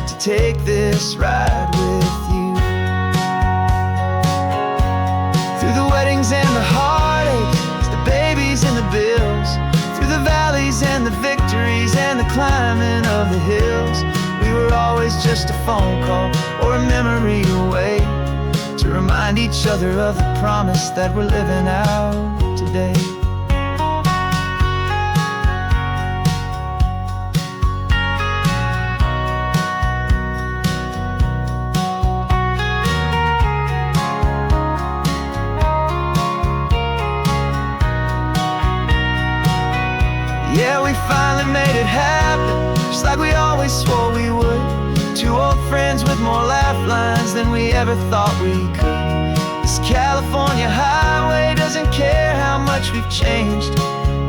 to take this ride with you. Through the weddings and the heartaches, the babies and the bills, through the valleys and the victories and the climbing of the hills, we were always just a phone call or a memory away, to remind each other of the promise that we're living out today. never thought we could. This California highway doesn't care how much we've changed.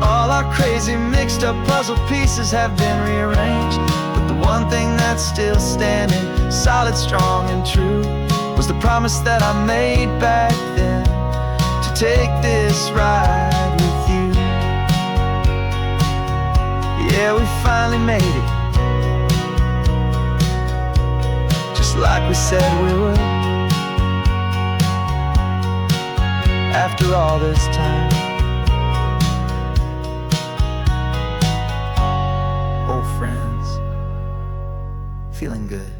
All our crazy mixed up puzzle pieces have been rearranged. But the one thing that's still standing, solid, strong, and true, was the promise that I made back then, to take this ride with you. Yeah, we finally made it, just like we said we would. After all this time, old friends, feeling good.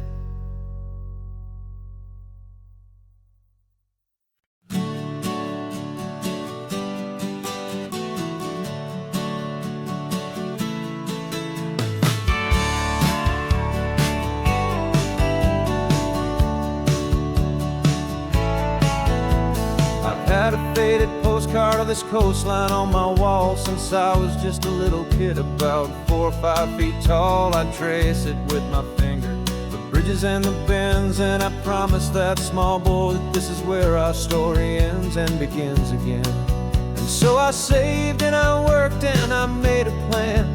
Had a faded postcard of this coastline on my wall since I was just a little kid, about 4 or 5 feet tall. I trace it with my finger, the bridges and the bends, and I promised that small boy that this is where our story ends and begins again. And so I saved and I worked and I made a plan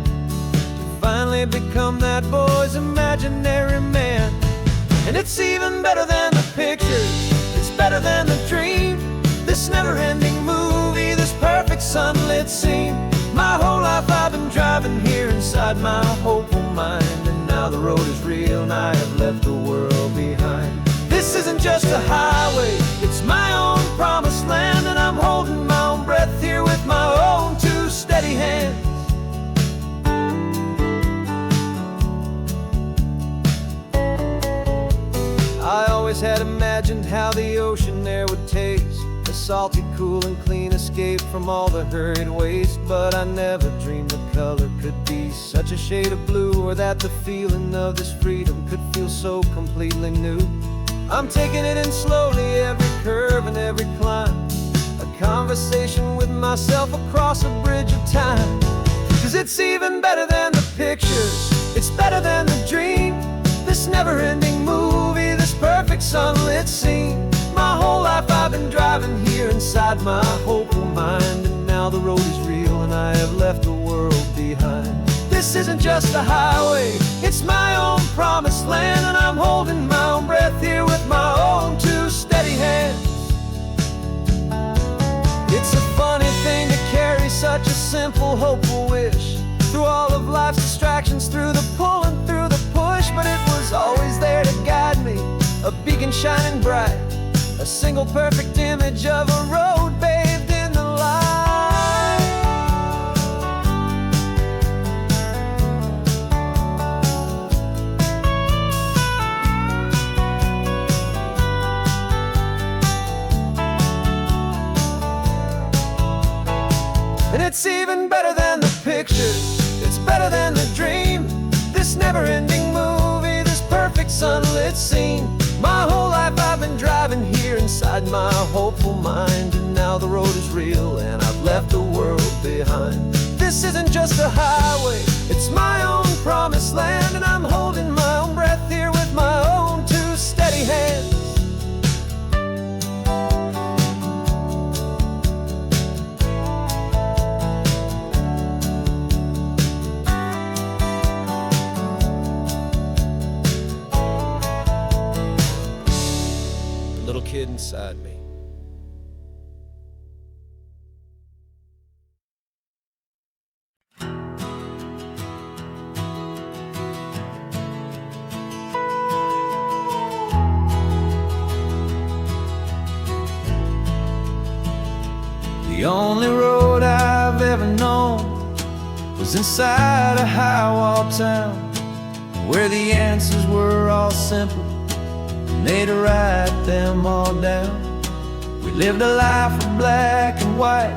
to finally become that boy's imaginary man. And it's even better than the pictures, it's better than the dream, this never-ending movie, this perfect sunlit scene. My whole life I've been driving here inside my hopeful mind, and now the road is real and I have left the world behind. This isn't just a highway, it's my own promised land, and I'm holding my own breath here with my own two steady hands. I always had imagined how the ocean there would taste, a salty, cool, and clean escape from all the hurried waste. But I never dreamed the color could be such a shade of blue, or that the feeling of this freedom could feel so completely new. I'm taking it in slowly, every curve and every climb, a conversation with myself across a bridge of time. 'Cause it's even better than the pictures, it's better than the dream, this never-ending movie, this perfect sunlit scene. My whole life I've been driving here inside my hopeful mind, and now the road is real and I have left the world behind. This isn't just a highway, it's my own promised land, and I'm holding my own breath here with my own two steady hands. It's a funny thing to carry such a simple, hopeful wish through all of life's distractions, through the pull and through the push, but it was always there to guide me, a beacon shining bright, a single perfect image of a road bathed in the light. And it's even better than the pictures, it's better than the dream, this never-ending movie, this perfect sunlit scene. My whole life I've been driving here inside my hopeful mind, and now the road is real and I've left the world behind. This isn't just a highway, it's my own promised land, and I'm holding my own breath here with my own two steady hands. Little kid inside me. The only road I've ever known was inside a high-wall town, where the answers were all simple, made to write them all down. We lived a life of black and white,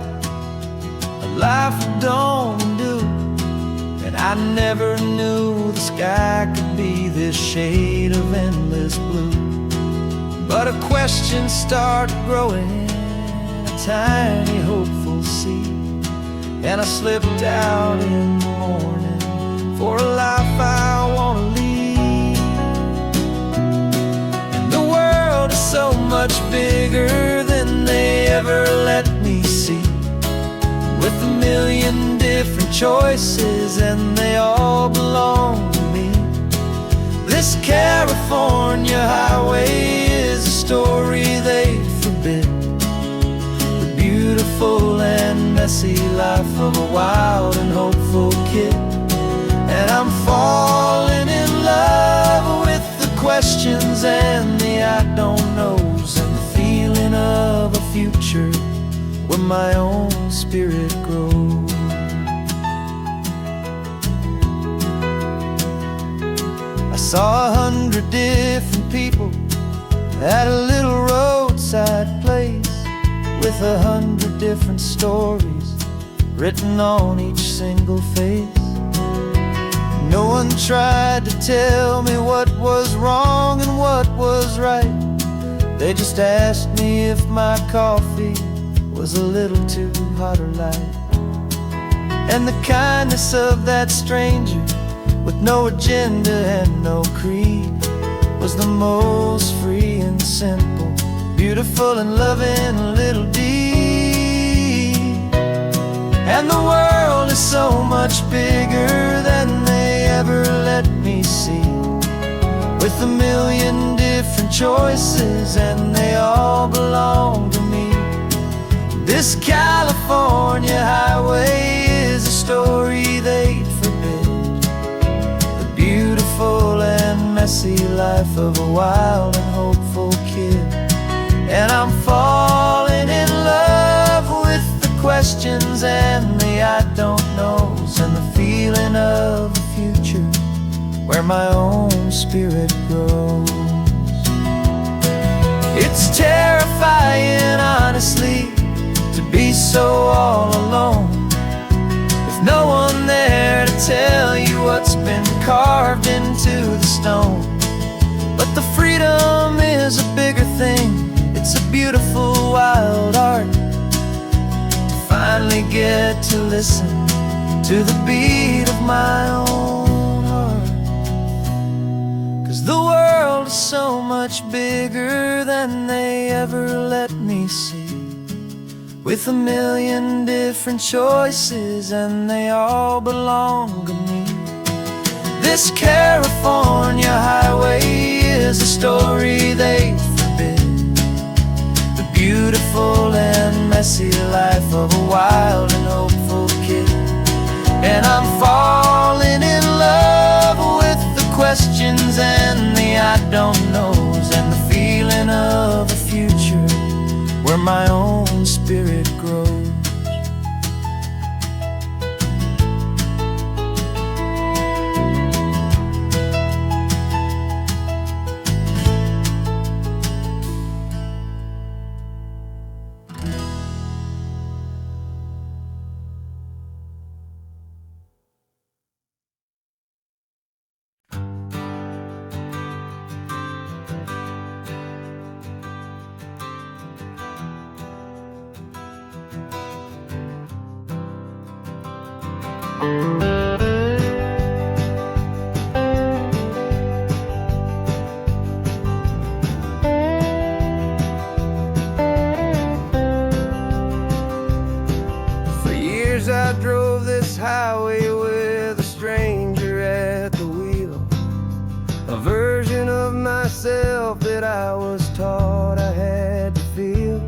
a life of dawn and dew, and I never knew the sky could be this shade of endless blue. But a question started growing in a tiny hopeful seed, and I slipped out in the morning for a life I wanna lead. So different choices, and they all belong to me. This California highway is a story they forbid, the beautiful and messy life of a wild and hopeful kid. And I'm falling in love with the questions and the I don't knows, and the feeling of a future where my own spirit grows. I saw 100 different people at a little roadside place, with 100 different stories written on each single face. No one tried to tell me what was wrong and what was right. They just asked me if my coffee was a little too hot or light. And the kindness of that stranger, with no agenda and no creed, was the most free and simple, beautiful and loving little deed. And the world is so much bigger than they ever let me see, with a million different choices, and they all belong to me. This California highway is a story they'd forbid, the beautiful and messy life of a wild and hopeful kid. And I'm falling in love with the questions and the I don't knows, and the feeling of a future where my own spirit grows. It's terrifying, honestly, to be so all alone, with no one there to tell you what's been carved into the stone. But the freedom is a bigger thing. It's a beautiful wild art to finally get to listen to the beat of my own heart. 'Cause the world is so much bigger than they ever let me see, with a million different choices, and they all belong to me. This California highway is a story they forbid, the beautiful and messy life of a wild and hopeful kid. And I'm falling in love with the questions and the I don't knows, and the feeling of a future where my own spirit grows. For years I drove this highway with a stranger at the wheel, a version of myself that I was taught I had to feel.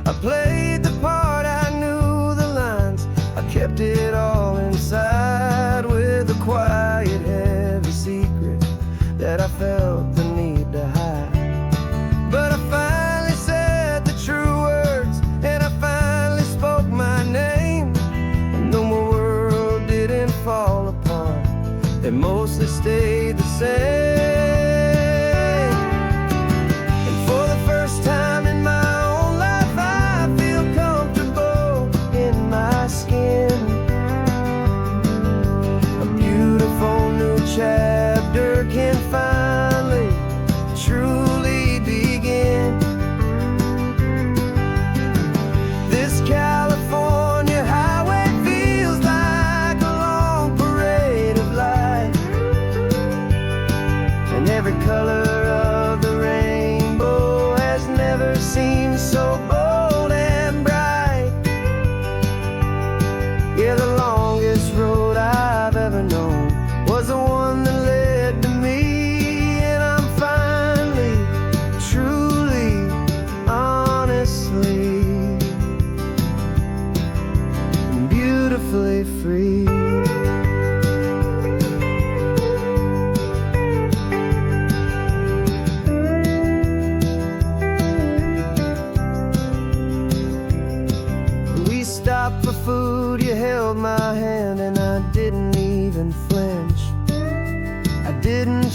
I played the part, I knew the lines, I kept it all inside, with a quiet, heavy secret that I felt the need to hide. But I finally said the true words, and I finally spoke my name. And though my world didn't fall apart, it mostly stayed the same. And for the first time in my own life, I feel comfortable in my skin. A beautiful new chapter can finally truly begin. This California highway feels like a long parade of light, and every color of the rainbow has never seemed so bold and bright. Yeah, the longest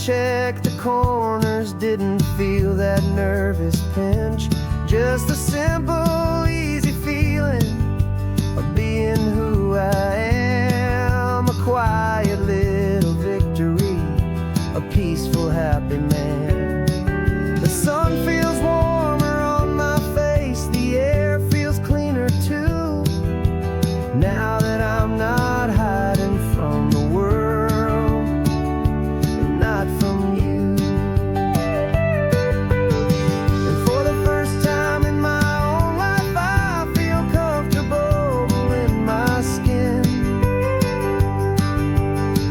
check the corners, didn't feel that nervous pinch. Just a simple, easy feeling of being who I am. A quiet little victory, a peaceful, happy man. The sun feels warmer on my face, the air feels cleaner too. Now that I'm not hiding from the world, and not from you. And for the first time in my own life, I feel comfortable in my skin.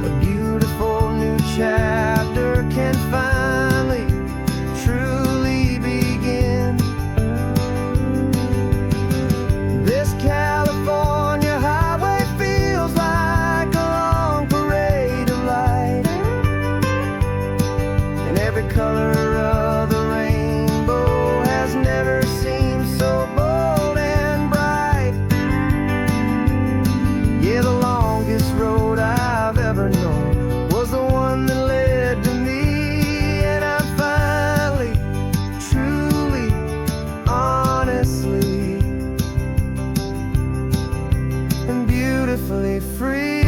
A beautiful new chapter can finally, truly begin. This California highway feels like a long parade of light, and every color of the rainbow has never seemed so bold and bright. Yeah, the longest road I've ever known was the one that led to me, and I'm finally, truly, honestly, and beautifully free.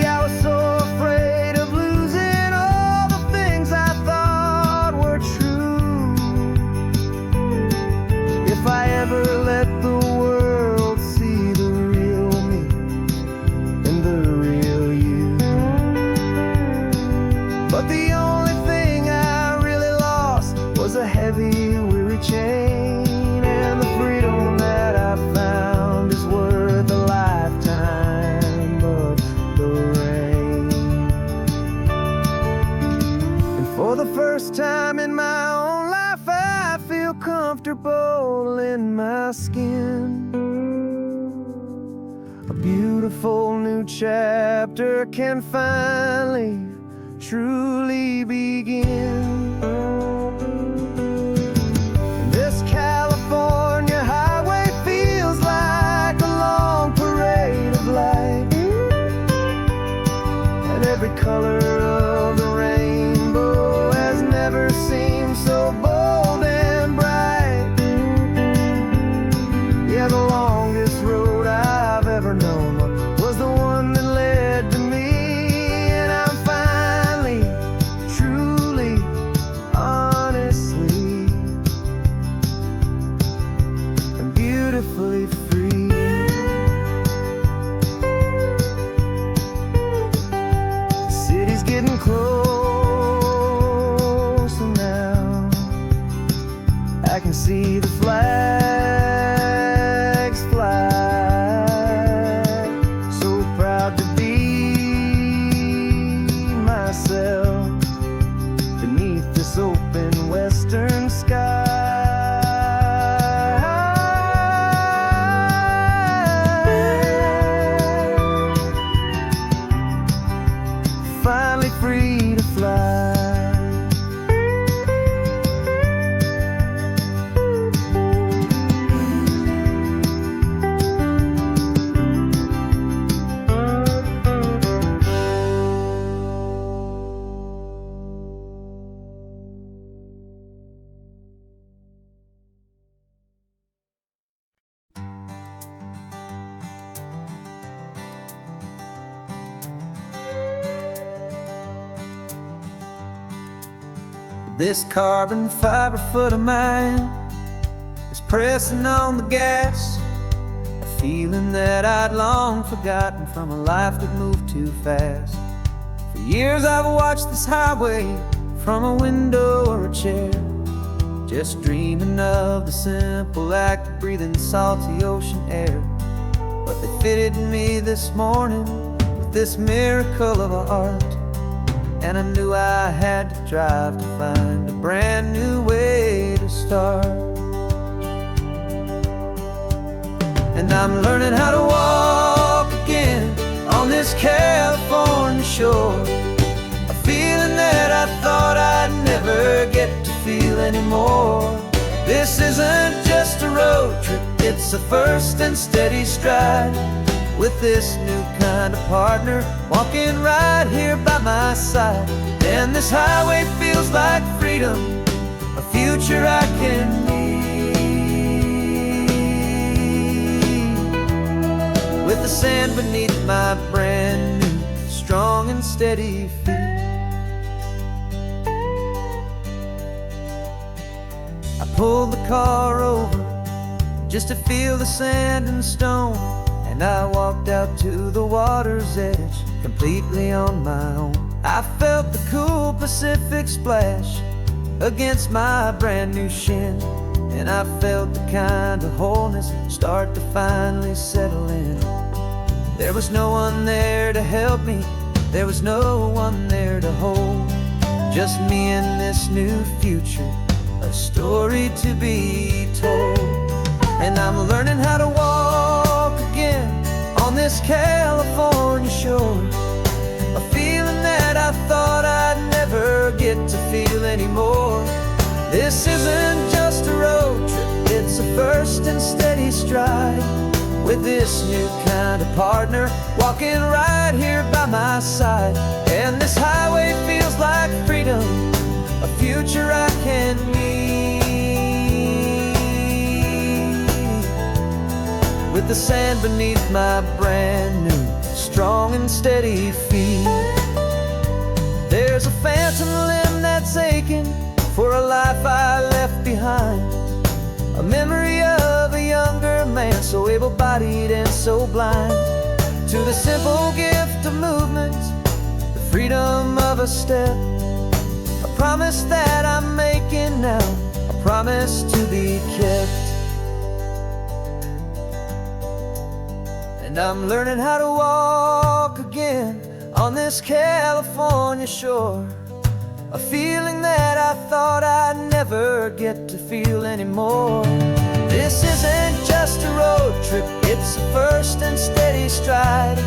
I was so afraid of losing all the things I thought were true. If I ever let the world see the real me and the real you. But the only thing I really lost was a heavy, weary chain, and the freedom that I found is worth a lifetime of the rain. And for the first time in my own life, I feel comfortable in my skin. A beautiful new chapter can finally, truly begin. This California highway feels like a long parade of light, and every color of the rainbow has never seemed so bold and bright. Yeah, the longest road I've ever known was the one that led to me, and I'm finally, truly, honestly, and beautifully free. The city's getting closer now. I can see the flags fly. So proud to be myself beneath this open western sky. Finally free to fly. This carbon fiber foot of mine is pressing on the gas, a feeling that I'd long forgotten from a life that moved too fast. For years I've watched this highway from a window or a chair, just dreaming of the simple act of breathing salty ocean air. But they fitted me this morning with this miracle of art, and I knew I had to drive to find a brand new way to start. And I'm learning how to walk again on this California shore, a feeling that I thought I'd never get to feel anymore. This isn't just a road trip, it's a first and steady stride with this new kind of partner walking right here by my side. And this highway feels like freedom, a future I can need, with the sand beneath my brand new strong and steady feet. I pulled the car over just to feel the sand and stone, and I walked out to the water's edge completely on my own. I felt the cool Pacific splash against my brand new shin, and I felt the kind of wholeness start to finally settle in. There was no one there to help me, there was no one there to hold, just me and this new future, a story to be told. And I'm learning how to walk again on this California shore, a feeling that I thought I'd never get to feel anymore. This isn't just a road trip, it's a first and steady stride, with this new kind of partner walking right here by my side. And this highway feels like freedom, a future I can need, with the sand beneath my brand new strong and steady feet. There's a phantom limb that's aching for a life I left behind, a memory of a younger man so able-bodied and so blind, to the simple gift of movement, the freedom of a step, a promise that I'm making now, a promise to be kept. And I'm learning how to walk again on this California shore, a feeling that I thought I'd never get to feel anymore. This isn't just a road trip, it's a first and steady stride,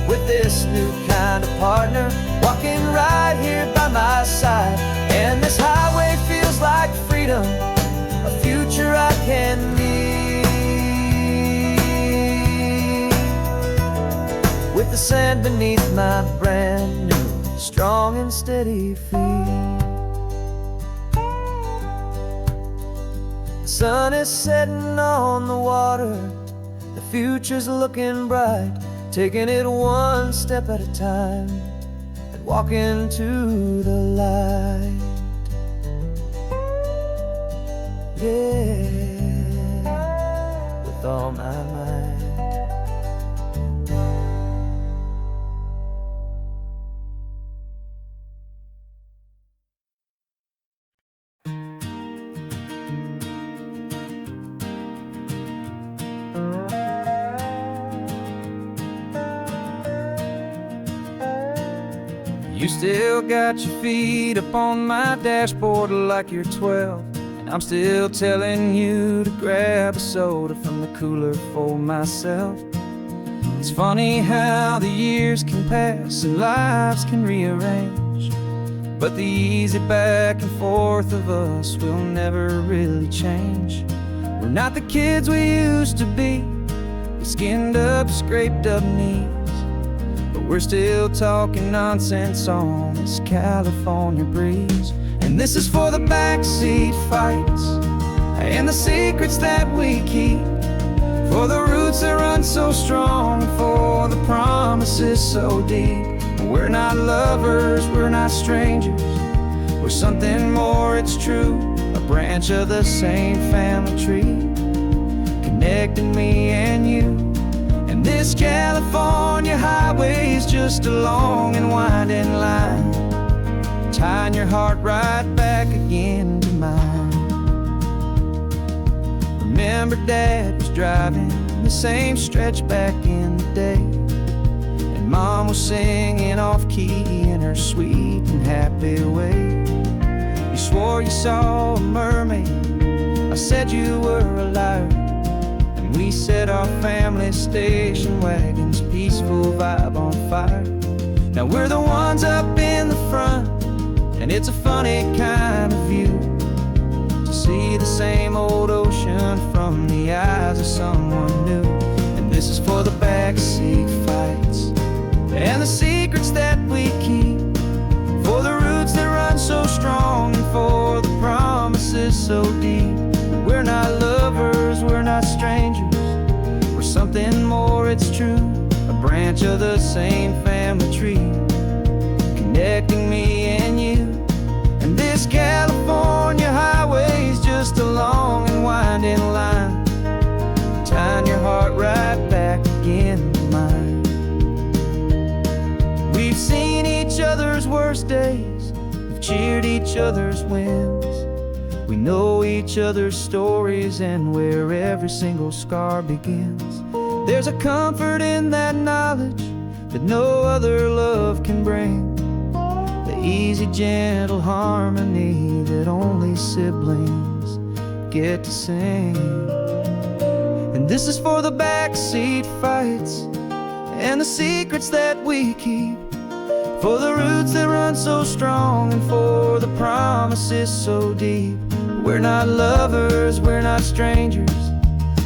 with this new kind of partner walking right here by my side. And this highway feels like freedom, a future I can need, with the sand beneath my brand new strong and steady feet. The sun is setting on the water, the future's looking bright, taking it one step at a time and walking to the light. Yeah, with all my might. You still got your feet up on my dashboard like you're 12, and I'm still telling you to grab a soda from the cooler for myself. It's funny how the years can pass and lives can rearrange, but the easy back and forth of us will never really change. We're not the kids we used to be, with skinned up, scraped up knees, but we're still talking nonsense on this California breeze. And this is for the backseat fights and the secrets that we keep, for the roots that run so strong, for the promises so deep. We're not lovers, we're not strangers, we're something more, it's true, a branch of the same family tree, connecting me and you. And this California highway is just a long and winding line, tying your heart right back again to mine. Remember Dad was driving the same stretch back in the day, and Mom was singing off-key in her sweet and happy way. You swore you saw a mermaid, I said you were a liar, and we set our family station wagon's peaceful vibe on fire. Now we're the ones up in the front, and it's a funny kind of view to see the same old ocean from the eyes of someone new. And this This is for the backseat fights and the secrets that we keep, for the roots that run so strong and for the promises so deep. We're not lovers, we're not strangers, we're something more, it's true. A branch of the same family tree, connecting me and you. And this California highway's just a long and winding line, tying your heart right back again to mine. We've seen each other's worst days, we've cheered each other's wins. We know each other's stories and where every single scar begins. There's a comfort in that knowledge that no other love can bring, the easy, gentle harmony that only siblings get to sing. And this is for the backseat fights and the secrets that we keep, for the roots that run so strong and for the promises so deep. We're not lovers, we're not strangers,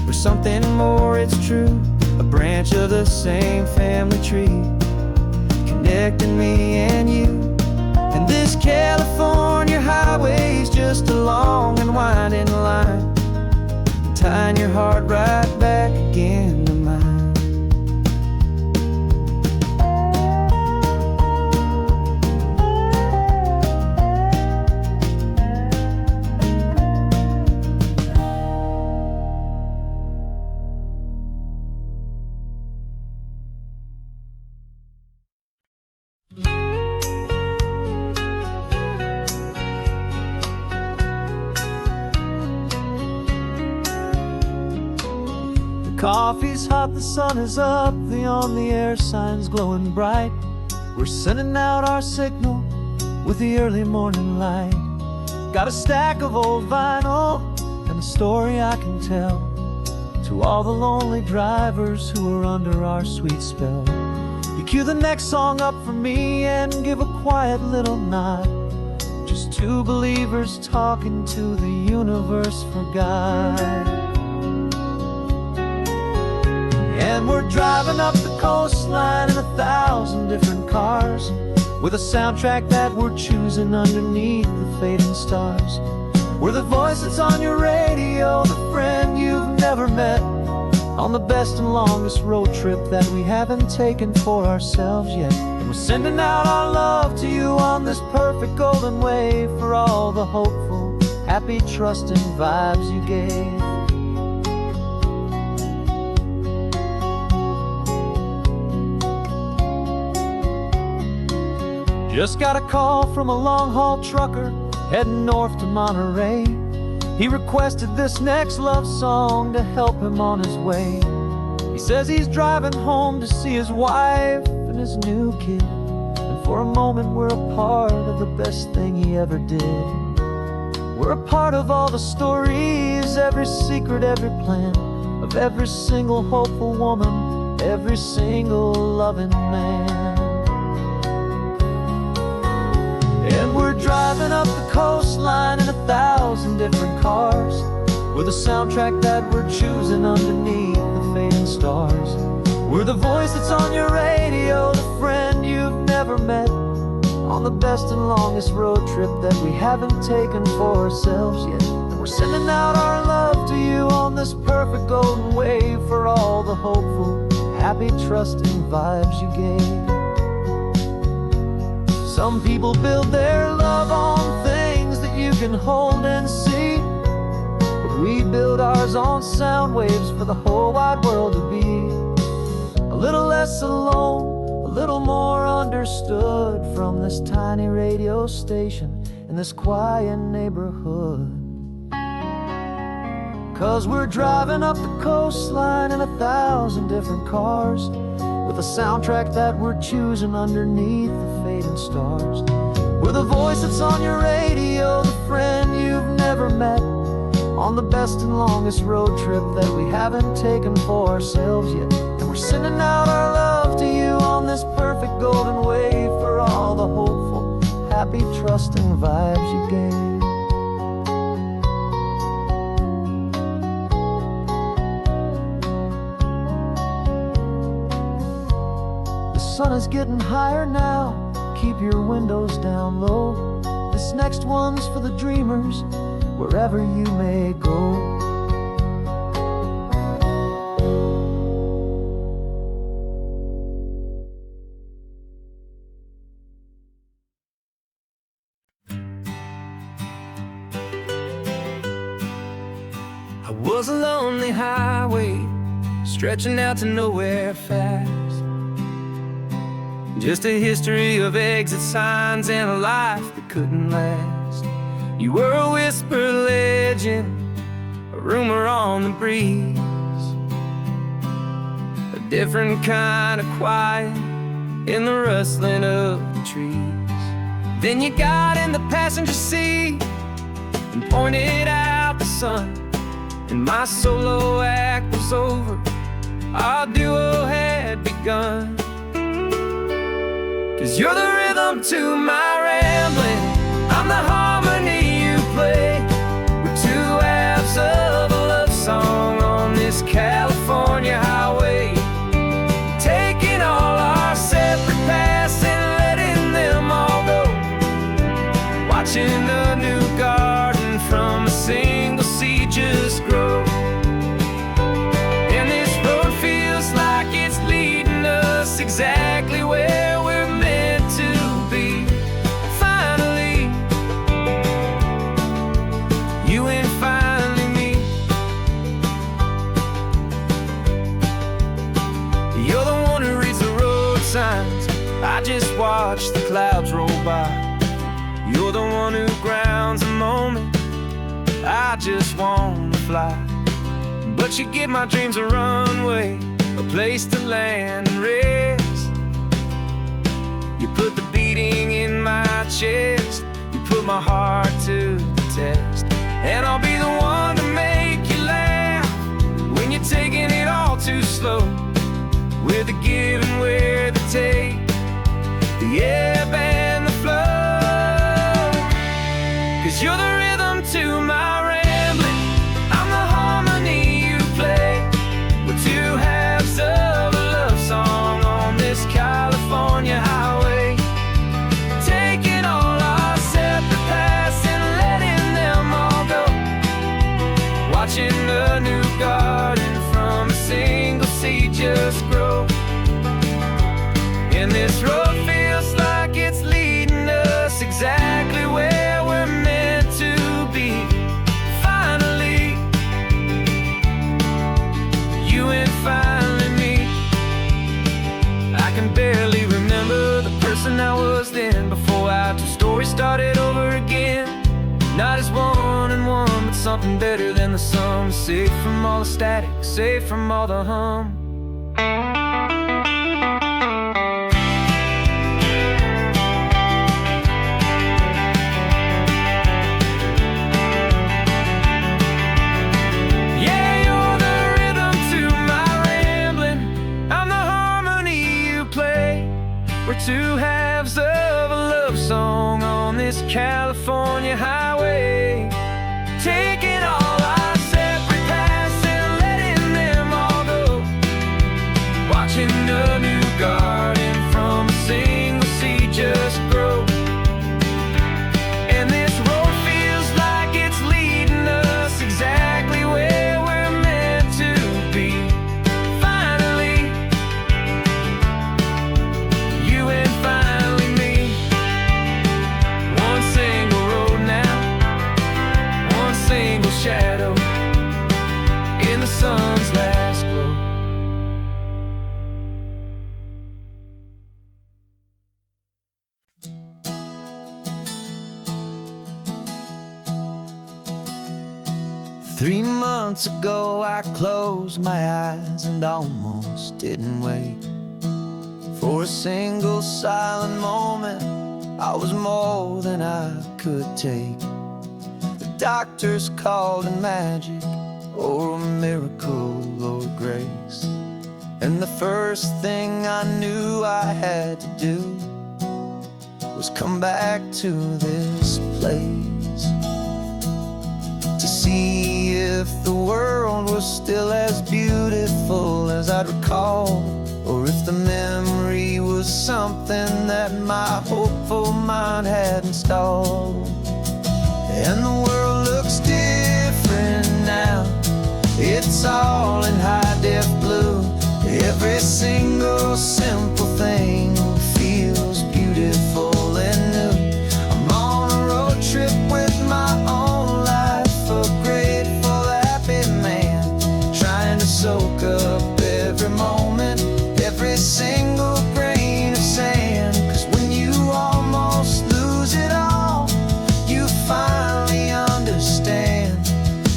we're something more, it's true. A branch of the same family tree, connecting me and you. And this California highway's just a long and winding line, tying your heart right back again to mine. Coffee's hot, the sun is up, the on-the-air sign's glowing bright. We're sending out our signal with the early morning light. Got a stack of old vinyl and a story I can tell to all the lonely drivers who are under our sweet spell. You cue the next song up for me and give a quiet little nod, just two believers talking to the universe for God. And we're driving up the coastline in 1,000 different cars, with a soundtrack that we're choosing underneath the fading stars. We're the voice that's on your radio, the friend you've never met, on the best and longest road trip that we haven't taken for ourselves yet. And we're sending out our love to you on this perfect golden wave, for all the hopeful, happy, trusting vibes you gave. Just got a call from a long-haul trucker heading north to Monterey. He requested this next love song to help him on his way. He says he's driving home to see his wife and his new kid, and for a moment we're a part of the best thing he ever did. We're a part of all the stories, every secret, every plan, of every single hopeful woman, every single loving man. And we're driving up the coastline in 1,000 different cars, with a soundtrack that we're choosing underneath the fading stars. We're the voice that's on your radio, the friend you've never met, on the best and longest road trip that we haven't taken for ourselves yet. And we're sending out our love to you on this perfect golden wave, for all the hopeful, happy, trusting vibes you gave. Some people build their love on things that you can hold and see, but we build ours on sound waves for the whole wide world to be a little less alone, a little more understood, from this tiny radio station in this quiet neighborhood. 'Cause we're driving up the coastline in 1,000 different cars, with a soundtrack that we're choosing underneath the fading stars. We're the voice that's on your radio, the friend you've never met, on the best and longest road trip that we haven't taken for ourselves yet. And we're sending out our love to you on this perfect golden wave, for all the hopeful, happy, trusting vibes you gave. sun is getting higher now. Keep your windows down low. This next one's for the dreamers, wherever you may go. I was a lonely highway, stretching out to nowhere fast. Just a history of exit signs and a life that couldn't last. You were a whisper legend, a rumor on the breeze, a different kind of quiet in the rustling of the trees. Then you got in the passenger seat and pointed out the sun, and my solo act was over, our duo had begun. 'Cause you're the rhythm to my rambling, I'm the harmony you play. We're two halves of a love song on this California highway, taking all our separate paths and letting them all go. Watching a new garden from a single seed just grow. And this road feels like it's leading us exactly where we're meant to be. Finally, you and finally me. You're the one who reads the road signs, I just watch the clouds roll by. You're the one who grounds a moment, I just wanna fly. But you give my dreams a runway, a place to land and rest. You put the beating in my chest, you put my heart to the test. And I'll be the one to make you laugh when you're taking it all too slow. We're the give and we're the take, the ebb and the flow. 'Cause you're the rhythm to my rambling, I'm the harmony you play. We're two halves of a love song on this California highway, taking all our separate paths and letting them all go. Watching a new garden from a single seed just grow. And this road feels like it's leading us exactly where we're meant to be. Finally, you and finally me. I can barely remember the person I was then, before our two stories started over again. Not as one and one, but something better than the sum. Safe from all the static, safe from all the hum. We're two halves of a love song on this California highway, taking all our separate paths and letting them all go. Watching a new garden from a single seed just grow. And this road feels like it's leading us exactly where we're meant to be. Finally, you and finally me. One single road now, one single shadow in the sun's last glow. Three months ago I closed my eyes and almost didn't wait for a single silent moment. I was more than I could take. The doctors called it magic, or a miracle, or grace. And the first thing I knew I had to do was come back to this place, to see if the world was still as beautiful as I'd recall, or if the memory was something that my hopeful mind had installed. And the world looks different now. It's all in high-def blue. Every single simple thing feels beautiful and new. I'm on a road trip with my own life, a grateful, happy man, trying to soak up every moment, every single grain of sand. 'Cause when you almost lose it all, you finally understand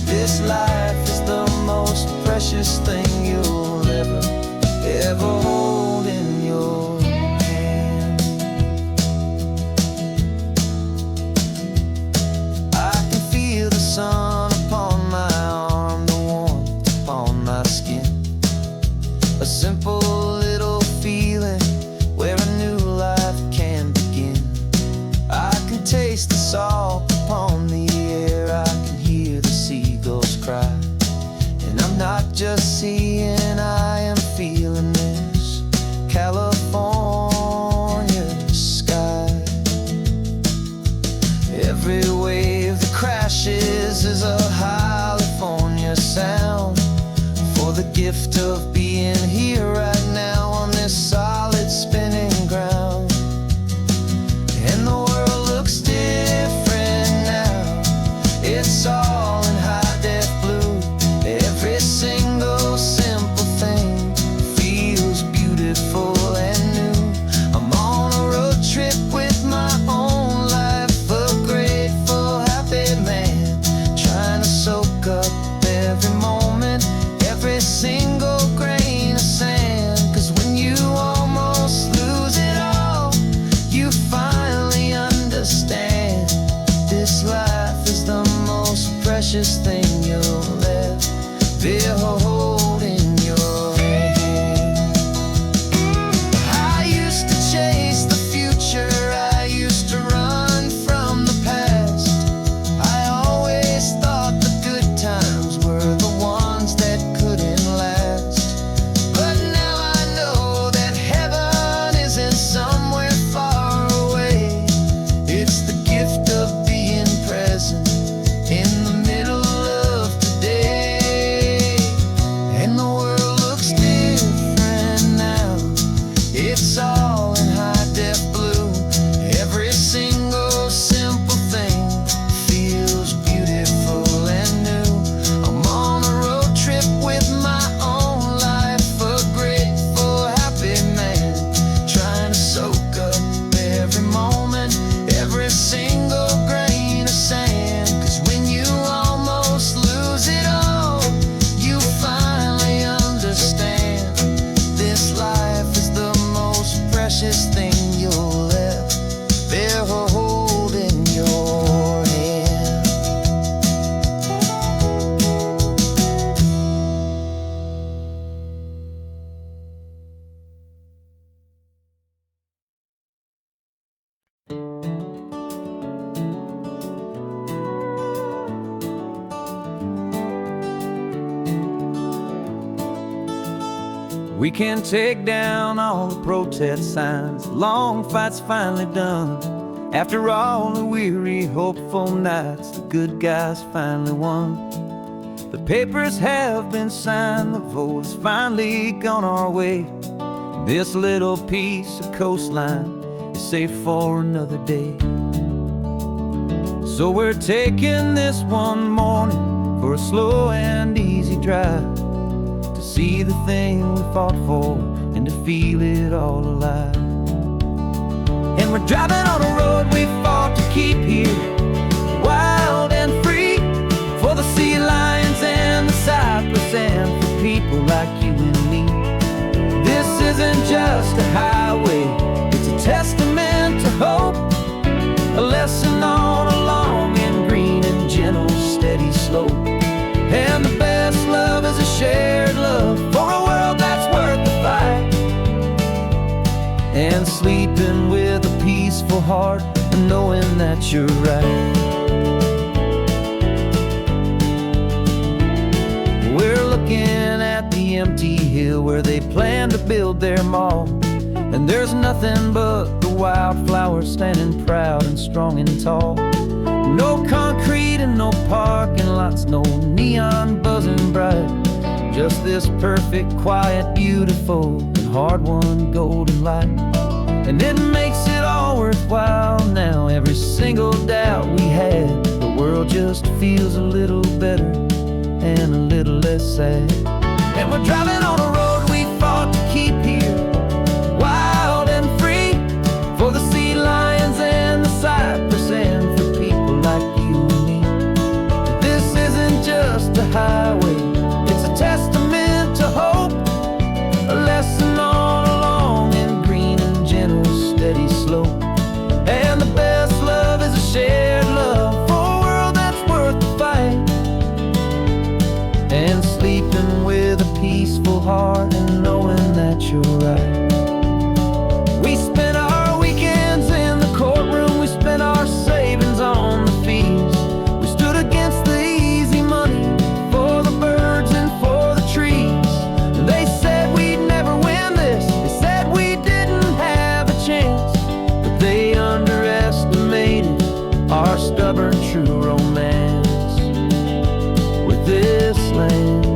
this life is the most precious thing you'll ever hold in your hand. I can feel the sun upon my arm, the warmth upon my skin. A simple little feeling where a new life can begin. I can taste the salt upon the air, I can hear the seagulls cry. And I'm not just seeing, I am feeling this California sky. Every wave that crashes is a California sound, for the gift of being here right now on this solid spinning ground. And the world looks different now. It's all in high-def blue. Every single simple thing feels beautiful and new. I'm on a road trip with my own life, a grateful, happy man, trying to soak up every moment, every single grain of sand. 'Cause when you almost lose it all, you finally understand this life is the most precious thing you'll ever hold in your hand. I used to chase the future, I used to run from the past. I always thought the good times were the ones that couldn't last. But now I know that heaven isn't somewhere far away. It's the gift of being present in the middle of today. And the world looks different now. It's all in high-def blue. Every single simple thing feels beautiful and new. I'm on a road trip with my own life, a grateful, happy man, trying to soak up every moment, every single grain of sand. 'Cause when you almost lose it all, you finally understand this life is the most precious thing you'll ever hold in your hand. We can take down all the protest signs, long fight's finally done. After all the weary, hopeful nights, the good guys finally won. The papers have been signed, the vote's finally gone our way. This little piece of coastline is safe for another day. So we're taking this one morning for a slow and easy drive, to see the thing we fought for and to feel it all alive. And we're driving on a road we fought to keep here, wild and free, for the sea lions and the cypress and for people like you and me. This isn't just a highway, it's a testament to hope, a lesson on a long and green and gentle steady slope. And the best love is a shared love for a world that's worth the fight, and sleeping with a peaceful heart and knowing that you're right. We're looking at the the empty hill where they plan to build their mall. And there's nothing but the wildflowers standing proud and strong and tall. No concrete and no parking lots, no neon buzzing bright. Just this perfect, quiet, beautiful, and hard-won golden light. And it makes it all worthwhile now. Every single doubt we had, the world just feels a little better and a little less sad. And we're driving on a road we fought to keep here, wild and free, for the sea lions and the cypress and for people like you and me. This isn't just a highway, it's a testament to hope, a lesson on a long and green and gentle steady slope. And the best love is a shared love for a world that's worth the fight. And sleeping with a peaceful heart and knowing that you're right. We spent our weekends in the courtroom, we spent our savings on the fees. We stood against the easy money for the birds and for the trees. And they said we'd never win this, they said we didn't have a chance, but they underestimated our stubborn true romance with this land.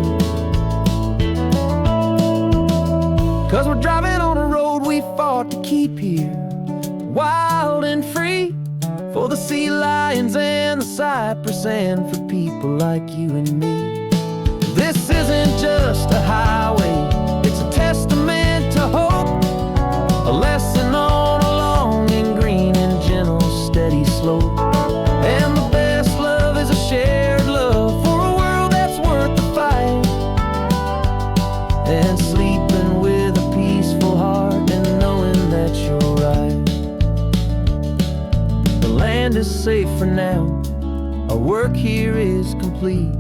'Cause we're driving on a road we fought to keep here, wild and free, for the sea lions and the cypress and for people like you and me. This isn't just a highway, it's a testament to hope, a lesson on a long and green and gentle steady slope. And the best love is a shared love for a world that's worth the fight. And sleeping with a peaceful heart and knowing that you're right. The land is safe for now, our work here is complete.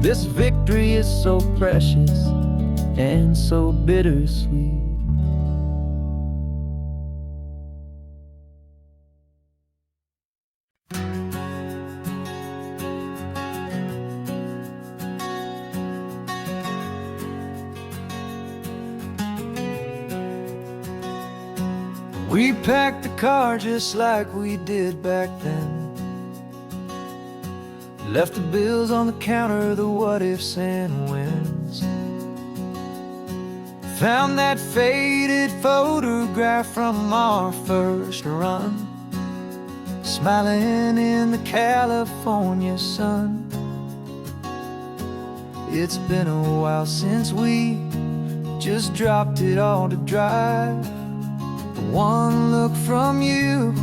This victory is so precious and so bittersweet. We packed the car just like we did back then. Left the bills on the counter, the what ifs and whens. Found that faded photograph from our first run, smiling in the California sun. It's been a while since we just dropped it all to drive. One look from you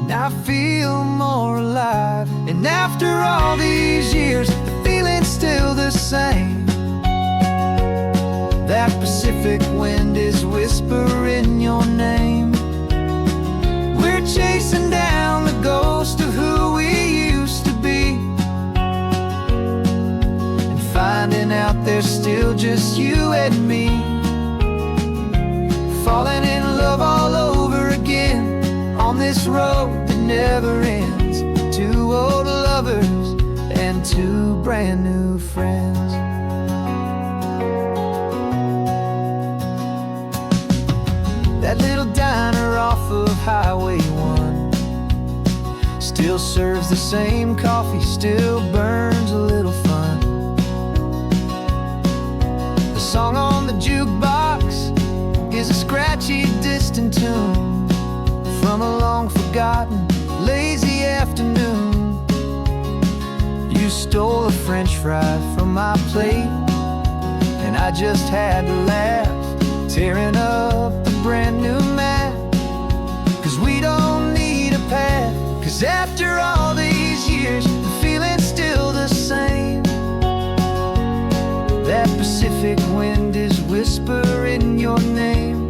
and I feel more alive. And after all these years, the feeling's still the same. That Pacific wind is whispering your name. We're chasing down the ghost of who we used to be, and finding out there's still just you and me. Falling in love all over again on this road that never ends. Two old lovers and two brand new friends. That little diner off of Highway 1 still serves the same coffee, still burns a little fun. The song on the jukebox is a scratchy, distant tune from a long-forgotten, lazy afternoon. You stole a French fry from my plate, and I just had to laugh, tearing up the brand new map. 'Cause we don't need a path, 'cause after all these years, the feeling's still the same. That Pacific wind is whispering your name.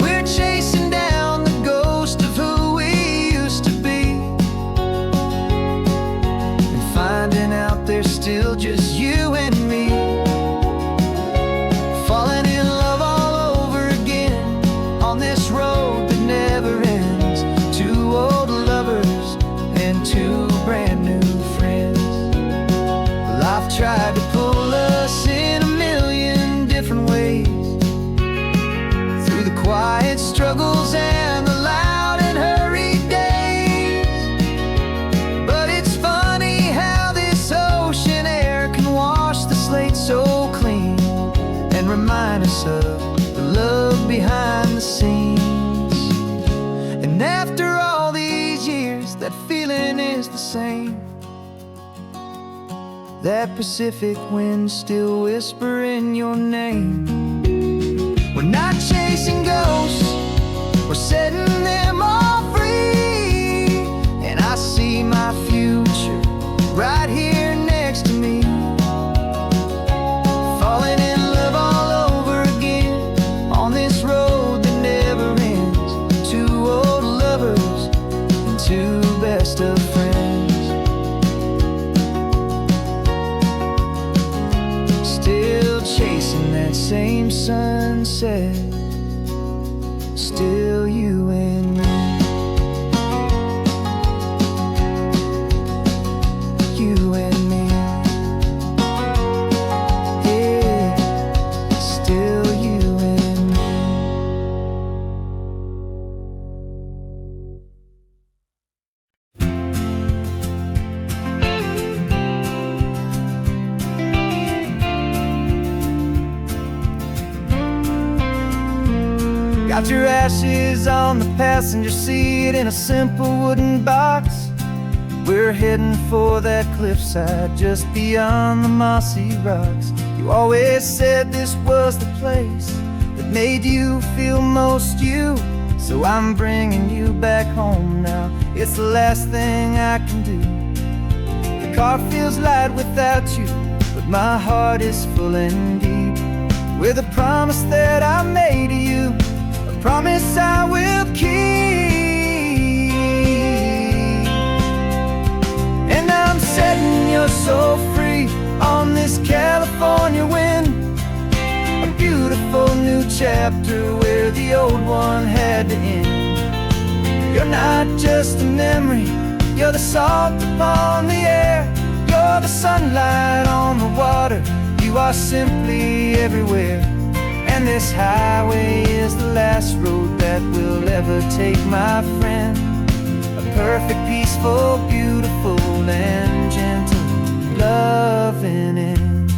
We're chasing down the ghost of who we used to be, and finding out there's still just you and me. Falling in love all over again on this road that never ends. Two old lovers same. That Pacific wind still whispering your name. We're not chasing ghosts, we're setting them all free. And I see my future right here next to me, falling in love all over again on this road that never ends. Two old lovers and two best of friends. Still chasing that same sunset, still you and me. You and me. Yeah, still you and me. Got your ashes on the passenger seat in a simple wooden box. We're heading for that cliffside just beyond the mossy rocks. You always said this was the place that made you feel most you. So I'm bringing you back home now. It's the last thing I can do. The car feels light without you, but my heart is full and deep with a promise that I made to you, a promise I will keep. And I'm setting your soul free on this California wind, a beautiful new chapter where the old one had to end. You're not just a memory, you're the salt upon the air, you're the sunlight on the water, you are simply everywhere. And this highway is the last road that will ever take, my friend. A perfect, peaceful, beautiful, and gentle loving end.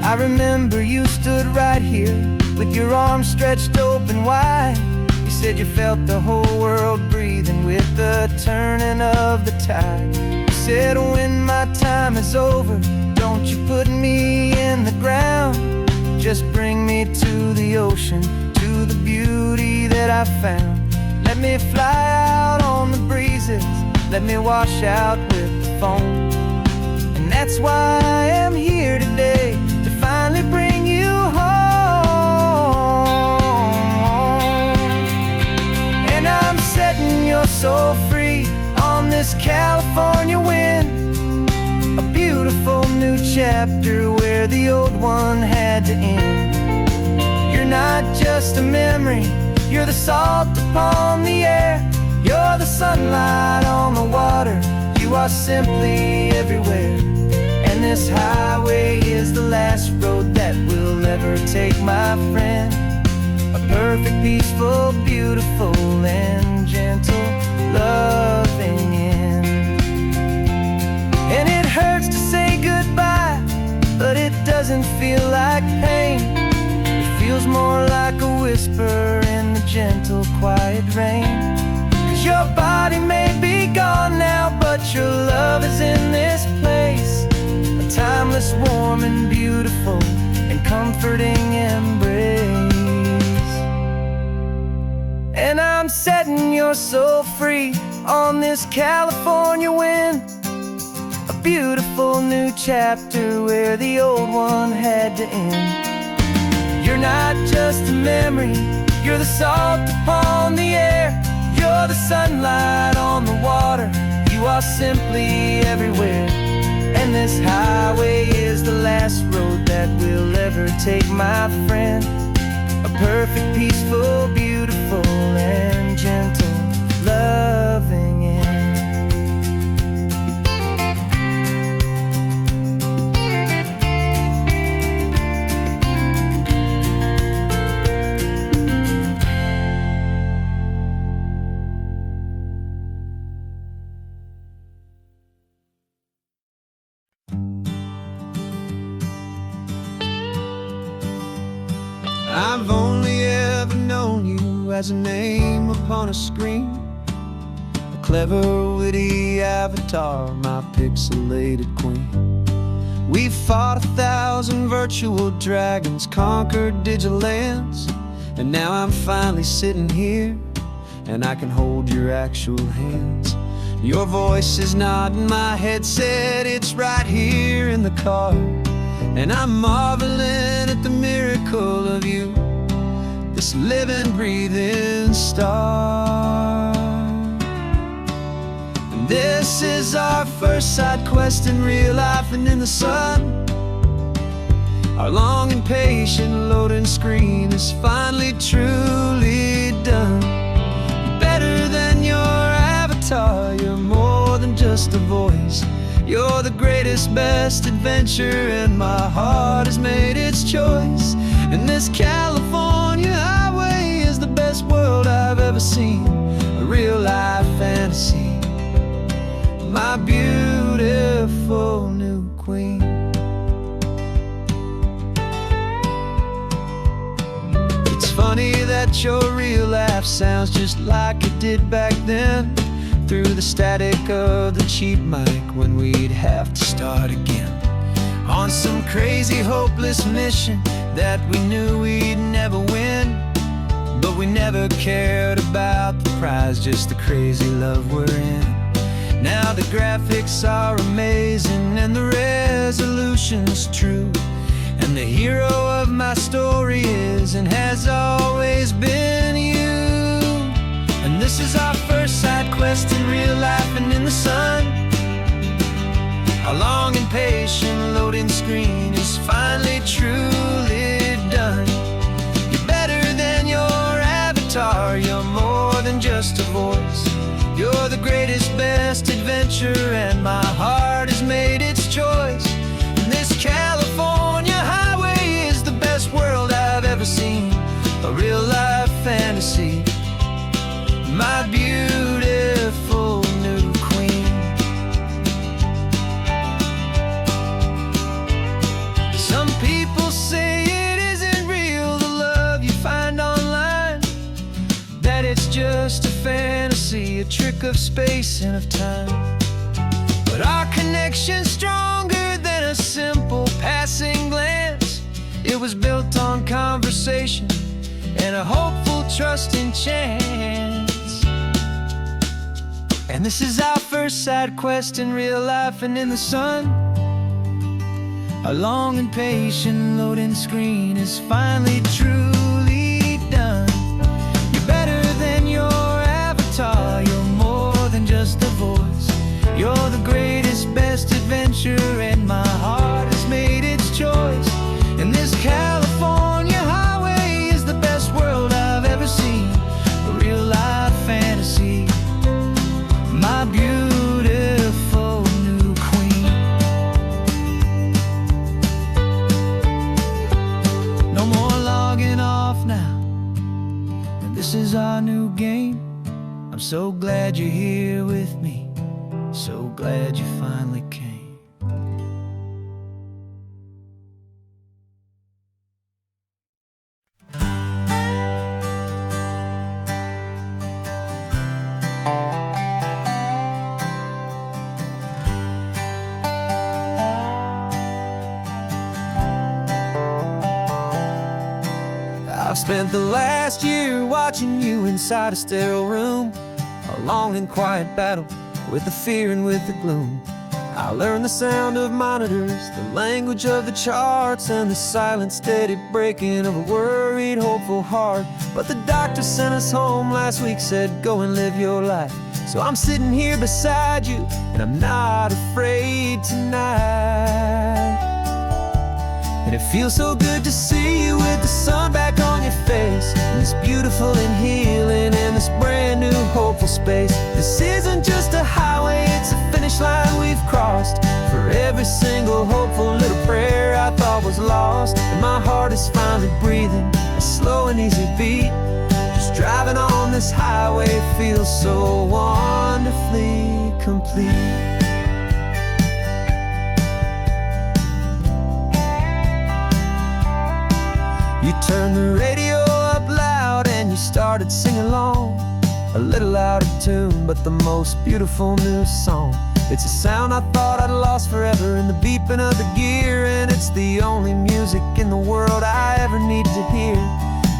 I remember you stood right here with your arms stretched open wide. You said you felt the whole world breathing with the turning of the tide. You said when my time is over, don't you put me in the ground, just bring me to the ocean, to the beauty that I found. Let me fly out on the breezes, let me wash out with the foam. And that's why I am here today, to finally bring you home. And I'm setting your soul free on this California wind, a beautiful new chapter where the old one had to end. You're not just a memory, you're the salt upon the air, you're the sunlight on the water, you are simply everywhere. And this highway is the last road that we'll ever take, my friend. A perfect, peaceful, beautiful, and gentle loving end. And it hurts to say goodbye, but it doesn't feel like pain. It feels more like a whisper in the gentle, quiet rain. 'Cause your body may be gone now, but your love is in this place, a timeless, warm, and beautiful, and comforting embrace. And I'm setting your soul free on this California wind, a beautiful new chapter where the old one had to end. You're not just a memory, you're the salt upon the air, you're the sunlight on the water, you are simply everywhere. And this highway is the last road that we'll ever take, my friend. A perfect, peaceful, beautiful, and gentle loving end. I've only ever known you as a name upon a screen, a clever, witty avatar, my pixelated queen. We've fought 1,000 virtual dragons, conquered digital lands, and now I'm finally sitting here, and I can hold your actual hands. Your voice is not in my headset, it's right here in the car, and I'm marveling at the miracle of you, this living, breathing star. And this is our first side quest in real life and in the sun. Our long and patient loading screen is finally truly done. Better than your avatar, you're more than just a voice. You're the greatest, best adventure, and my heart has made its choice. And this California highway is the best world I've ever seen, a real life fantasy, my beautiful new queen. It's funny that your real life sounds just like it did back then, through the static of the cheap mic when we'd have to start again, on some crazy hopeless mission that we knew we'd never win. But we never cared about the prize, just the crazy love we're in. Now the graphics are amazing and the resolution's true, and the hero of my story is and has always been you. And this is our first side quest in real life and in the sun. Our long and patient loading screen is finally truly done. You're better than your avatar, you're more than just a voice. You're the greatest, best adventure, and my heart has made its choice. And this California highway is the best world I've ever seen, a real life fantasy, my beautiful new queen. Some people say it isn't real, the love you find online, that it's just a fantasy, a trick of space and of time. But our connection's stronger than a simple passing glance. It was built on conversation and a hopeful, trusting chance. And this is our first side quest in real life and in the sun. Our long and patient loading screen is finally truly done. You're better than your avatar, you're more than just a voice. You're the greatest, best adventure, and my heart has made its choice. And this California highway is the best world I've ever seen, a real life fantasy, my beautiful new queen. No more logging off now, and this is our new game. I'm so glad you're here with me, so glad you finally came. I've spent the last year watching you inside a sterile room, a long and quiet battle with the fear and with the gloom. I learned the sound of monitors, the language of the charts, and the silent, steady breaking of a worried, hopeful heart. But the doctor sent us home last week, said, go and live your life. So I'm sitting here beside you, and I'm not afraid tonight. And it feels so good to see you with the sun back on your face, and this beautiful and healing in this brand new hopeful space. This isn't just a highway, it's a finish line we've crossed. For every single hopeful little prayer I thought was lost, and my heart is finally breathing a slow and easy beat. Just driving on this highway feels so wonderfully complete. You turned the radio up loud and you started singing along, a little out of tune, but the most beautiful new song. It's a sound I thought I'd lost forever in the beeping of the gear, and it's the only music in the world I ever need to hear.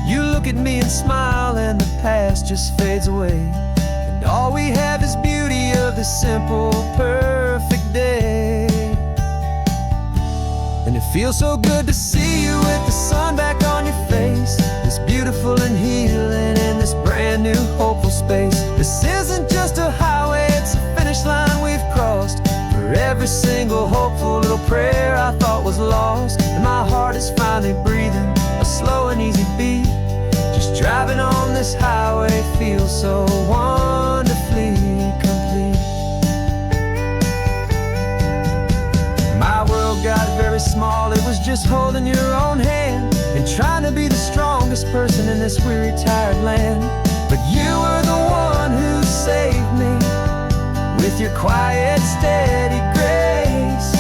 You look at me and smile, and the past just fades away, and all we have is beauty of this simple, perfect day. And it feels so good to see you with the sun back on your face, this beautiful and healing in this brand new hopeful space. This isn't just a highway, it's a finish line we've crossed. For every single hopeful little prayer I thought was lost, and my heart is finally breathing a slow and easy beat. Just driving on this highway feels so wonderfully complete. My world got very small, it was just holding your own hand and trying to be the strongest person in this weary, tired land. But you were the one who saved me with your quiet, steady grace.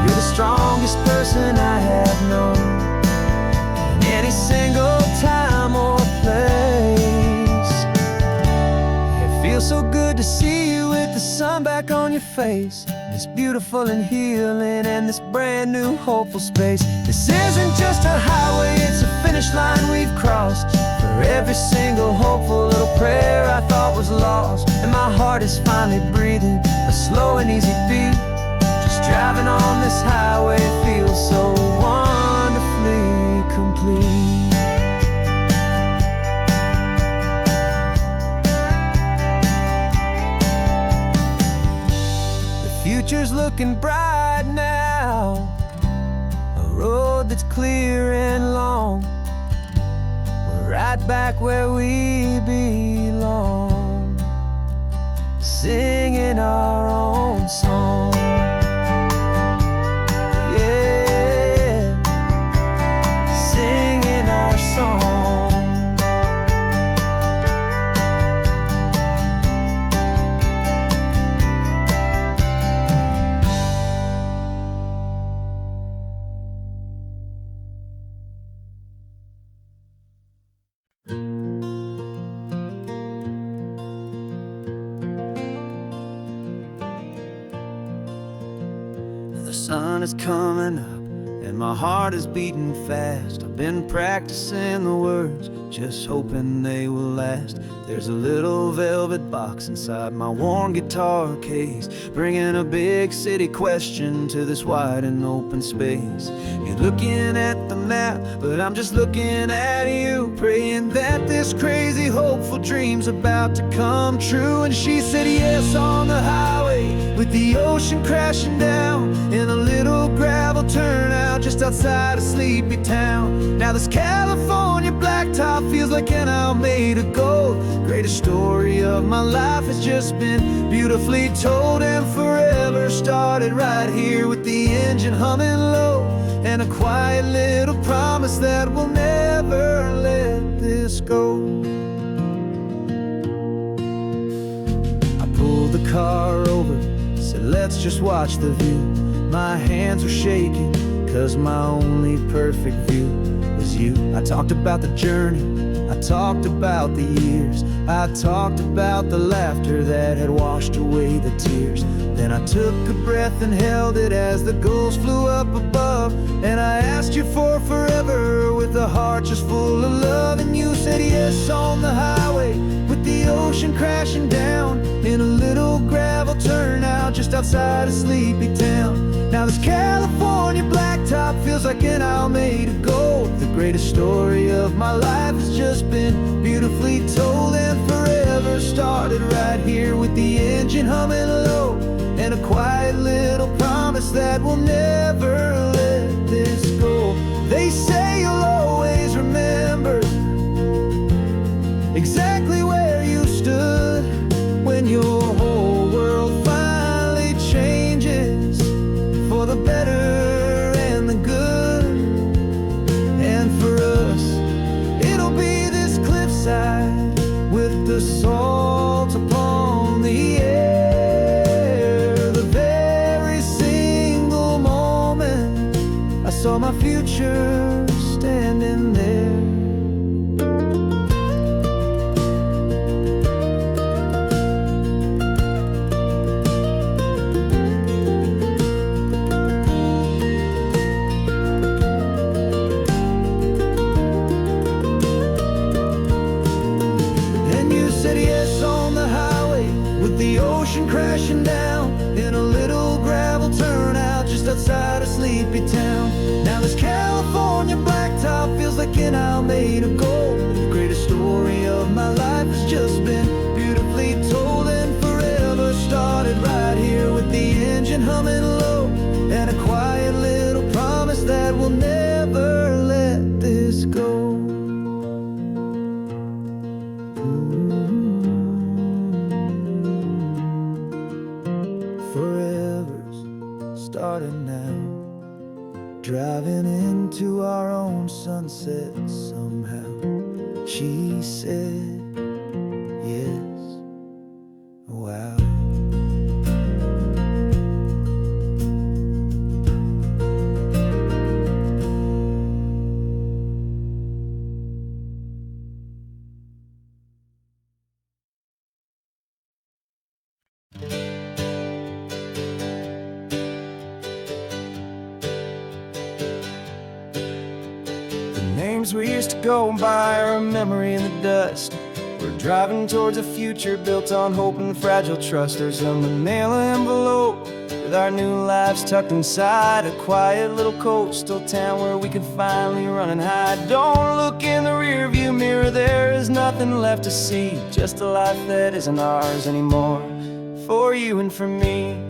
You're the strongest person I have known in any single time or place. It feels so good to see you with the sun back on your face, this beautiful and healing and this brand new hopeful space. This isn't just a highway, it's a finish line we've crossed. For every single hopeful little prayer I thought was lost, and my heart is finally breathing a slow and easy beat. Just driving on this highway feels so wonderfully complete. Future's looking bright now, a road that's clear and long. We're right back where we belong, singing our own song. Yeah, singing our song. The sun is coming up and my heart is beating fast. I've been practicing the words, just hoping they will last. There's a little velvet box inside my worn guitar case, bringing a big city question to this wide and open space. You're looking at the map, but I'm just looking at you, praying that this crazy hopeful dream's about to come true. And she said yes on the highway, with the ocean crashing down in a little gravel turnout just outside a sleepy town. Now this California blacktop feels like an hour made of gold. Greatest story of my life has just been beautifully told, and forever started right here with the engine humming low, and a quiet little promise that we'll never let this go. I pulled the car over, said let's just watch the view. My hands were shaking, cause my only perfect view was you. I talked about the journey, I talked about the years, I talked about the laughter that had washed away the tears. Then I took a breath and held it as the gulls flew up above, and I asked you for forever with a heart just full of love. And you said yes on the highway, with the ocean crashing down in a little gravel turnout just outside a sleepy town. Now this California blacktop feels like an hour made of gold. The greatest story of my life has just been beautifully told, and forever started right here with the engine humming low, and a quiet little promise that we'll never let this go. They say you'll always remember exactly where you stood when your whole world finally changes for the better and the good. And for us, it'll be this cliffside with the salt upon the air. The very single moment I saw my future standing there. And you said yes on the highway with the ocean crashing down in a little gravel turnout just outside of Sleepy Town. Now this California blacktop feels like an isle made of gold. The greatest story of my life has just been beautifully told, and forever started right here with the engine humming low, and a quiet little promise that we'll never let this go. Forever's starting now, driving into our own sunset somehow. She said yes, wow. Names we used to go by are a memory in the dust. We're driving towards a future built on hope and fragile trust. There's a manila envelope with our new lives tucked inside, a quiet little coastal town where we could finally run and hide. Don't look in the rearview mirror, there is nothing left to see, just a life that isn't ours anymore, for you and for me.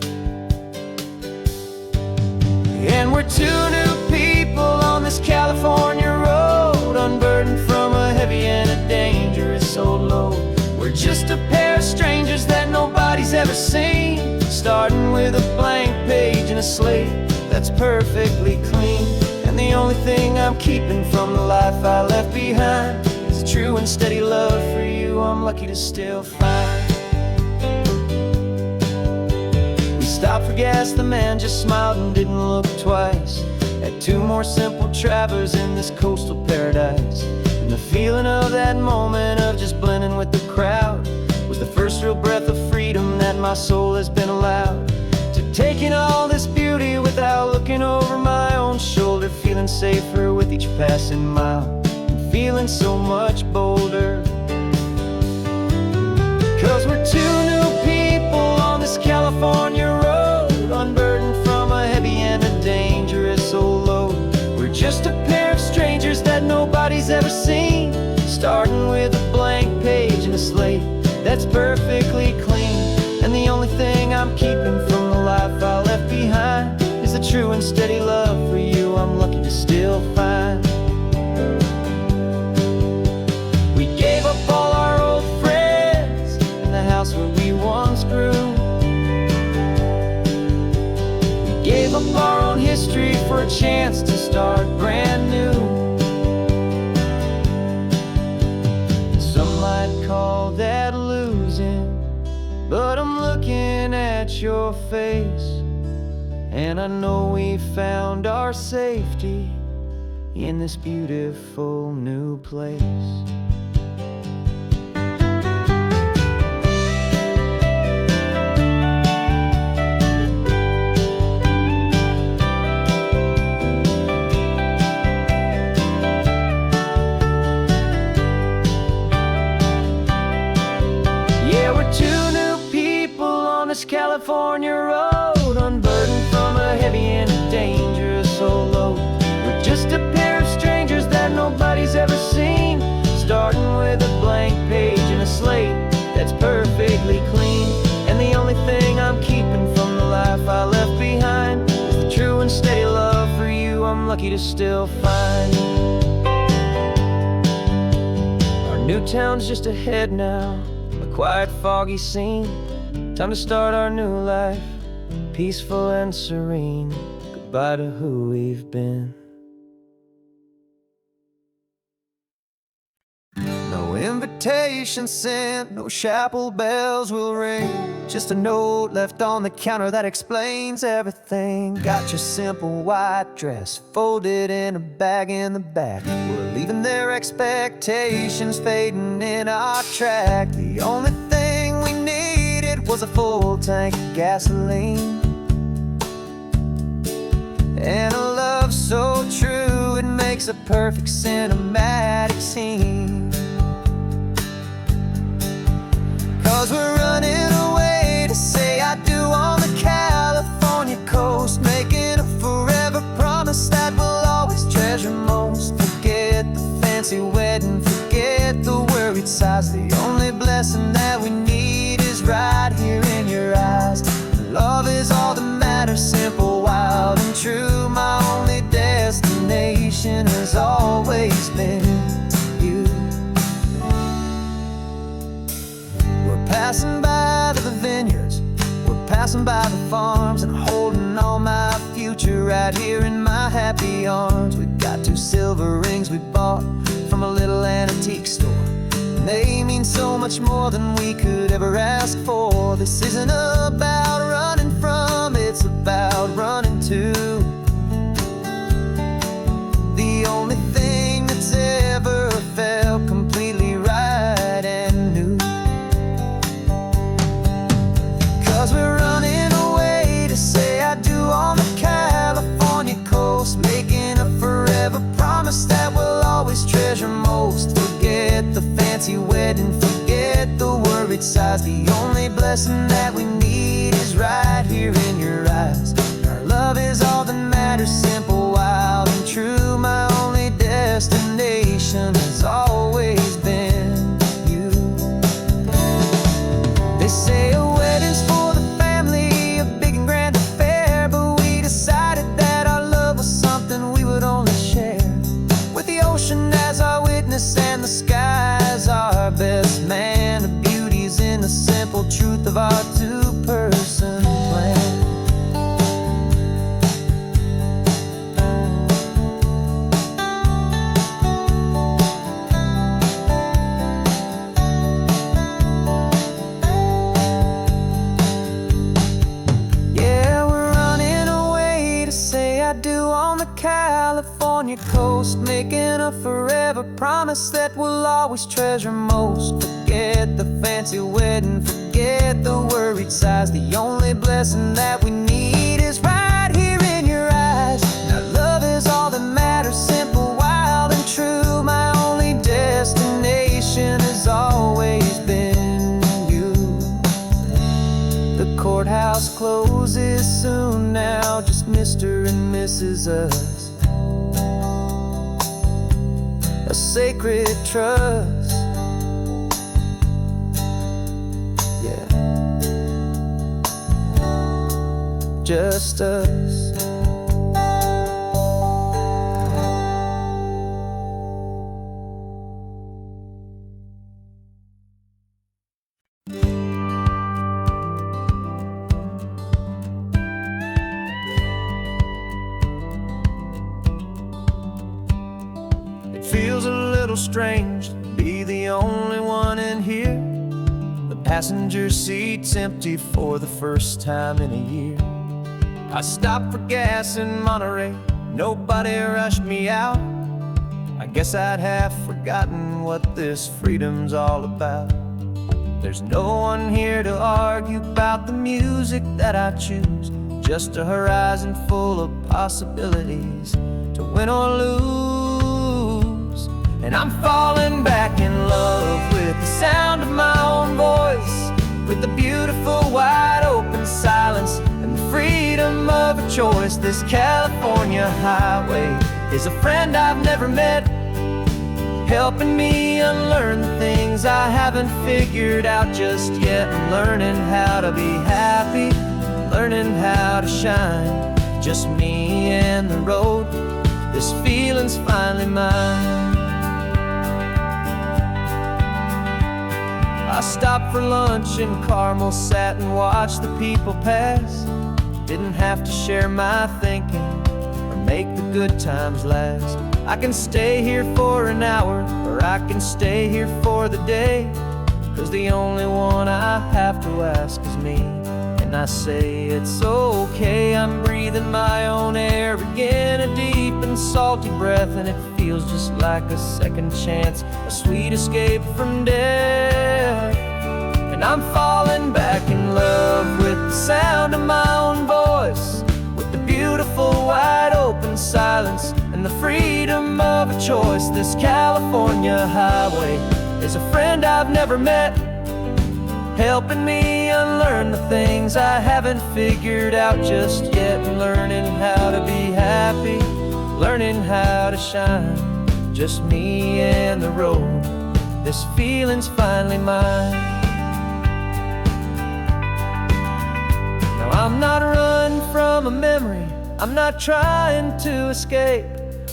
And we're two new people on this California road, unburdened from a heavy and a dangerous old load. We're just a pair of strangers that nobody's ever seen, starting with a blank page and a slate that's perfectly clean. And the only thing I'm keeping from the life I left behind is a true and steady love for you I'm lucky to still find. Stopped for gas, the man just smiled and didn't look twice. Had two more simple travelers in this coastal paradise. And the feeling of that moment of just blending with the crowd was the first real breath of freedom that my soul has been allowed to take in all this beauty without looking over my own shoulder, feeling safer with each passing mile and feeling so much bolder. 'Cause we're two new people on this California road, unburdened from a heavy and a dangerous old load. We're just a pair of strangers that nobody's ever seen, starting with a blank page and a slate that's perfectly clean. And the only thing I'm keeping from the life I left behind is the true and steady love for you I'm lucky to still find. We gave up all our old friends and the house where we once grew. Gave up our own history for a chance to start brand new. Some might call that losing, but I'm looking at your face, and I know we found our safety in this beautiful new place. California road, unburdened from a heavy and a dangerous old load. We're just a pair of strangers that nobody's ever seen, starting with a blank page and a slate that's perfectly clean. And the only thing I'm keeping from the life I left behind is the true and steady love for you I'm lucky to still find. Our new town's just ahead now, a quiet foggy scene. Time to start our new life, peaceful and serene. Goodbye to who we've been. No invitation sent, no chapel bells will ring. Just a note left on the counter that explains everything. Got your simple white dress folded in a bag in the back. We're leaving their expectations fading in our track. The only thing we needed was a full tank of gasoline, and a love so true it makes a perfect cinematic scene. 'Cause we're running away to say I do on the California coast, making a forever promise that we'll always treasure most. Forget the fancy wedding, forget the worried sighs. The only blessing that we need is right here in your eyes. Love is all that matters, simple, wild, and true. My only destination has always been you. We're passing by the vineyards, we're passing by the farms, and holding all my future right here in my happy arms. We've got 2 silver rings we bought from a little antique store. They mean so much more than we could ever ask for. This isn't about running from, it's about running to the only thing that's ever felt completely right and new. 'Cause we're running away to say I do on the California coast, making a forever promise that we'll always treasure most. Forget the fancy wedding, forget the worried sighs. The only blessing that we need is right here in your eyes. Our love is all that matters, simple, wild, and true. My only destination has always been you. They say a wedding's for the family, a big and grand affair, but we decided that our love was something we would only share with the ocean as our witness and the sky as our best man. The beauty's in the simple truth of our 2-person plan. Yeah, we're running away to say I do on the California coast, making a forever promise that we'll always treasure most. Forget the fancy wedding, forget the worried sighs. The only blessing that we need is right here in your eyes. Now love is all that matters, simple, wild, and true. My only destination has always been you. The courthouse closes soon now, just Mr. and Mrs. Us, a sacred trust. Yeah, just us. Feels a little strange to be the only one in here. The passenger seat's empty for the first time in a year. I stopped for gas in Monterey, nobody rushed me out. I guess I'd half forgotten what this freedom's all about. There's no one here to argue about the music that I choose, just a horizon full of possibilities to win or lose. And I'm falling back in love with the sound of my own voice, with the beautiful wide open silence and the freedom of a choice. This California highway is a friend I've never met, helping me unlearn the things I haven't figured out just yet. I'm learning how to be happy, learning how to shine, just me and the road. This feeling's finally mine. I stopped for lunch in Carmel, sat and watched the people pass. Didn't have to share my thinking or make the good times last. I can stay here for an hour, or I can stay here for the day, 'cause the only one I have to ask is me. And I say it's okay, I'm breathing my own air again, a deep and salty breath, and it feels just like a second chance, a sweet escape from death. And I'm falling back in love with the sound of my own voice, with the beautiful wide open silence and the freedom of a choice. This California highway is a friend I've never met, helping me unlearn the things I haven't figured out just yet, and learning how to be happy, learning how to shine, just me and the road. This feeling's finally mine. Now I'm not running from a memory, I'm not trying to escape,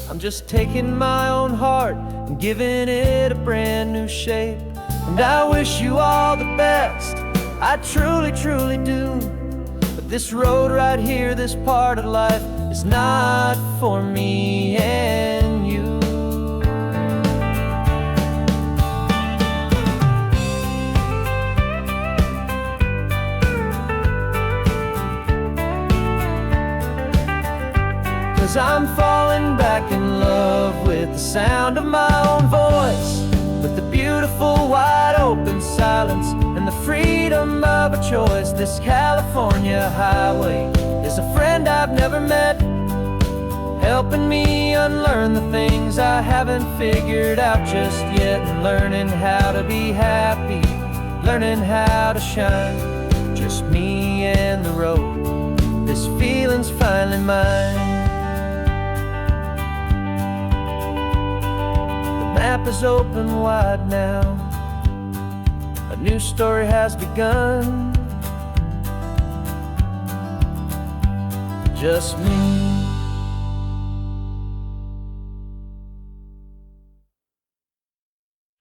I'm just taking my own heart and giving it a brand new shape. And I wish you all the best, I truly, truly do. But this road right here, this part of life, is not for me and you. Cause I'm falling back in love with the sound of my own voice, with the beautiful wide open silence and the freedom of a choice. This California highway is a friend I've never met, helping me unlearn the things I haven't figured out just yet, and learning how to be happy, learning how to shine, just me and the road. This feeling's finally mine. Map is open wide now, a new story has begun, just me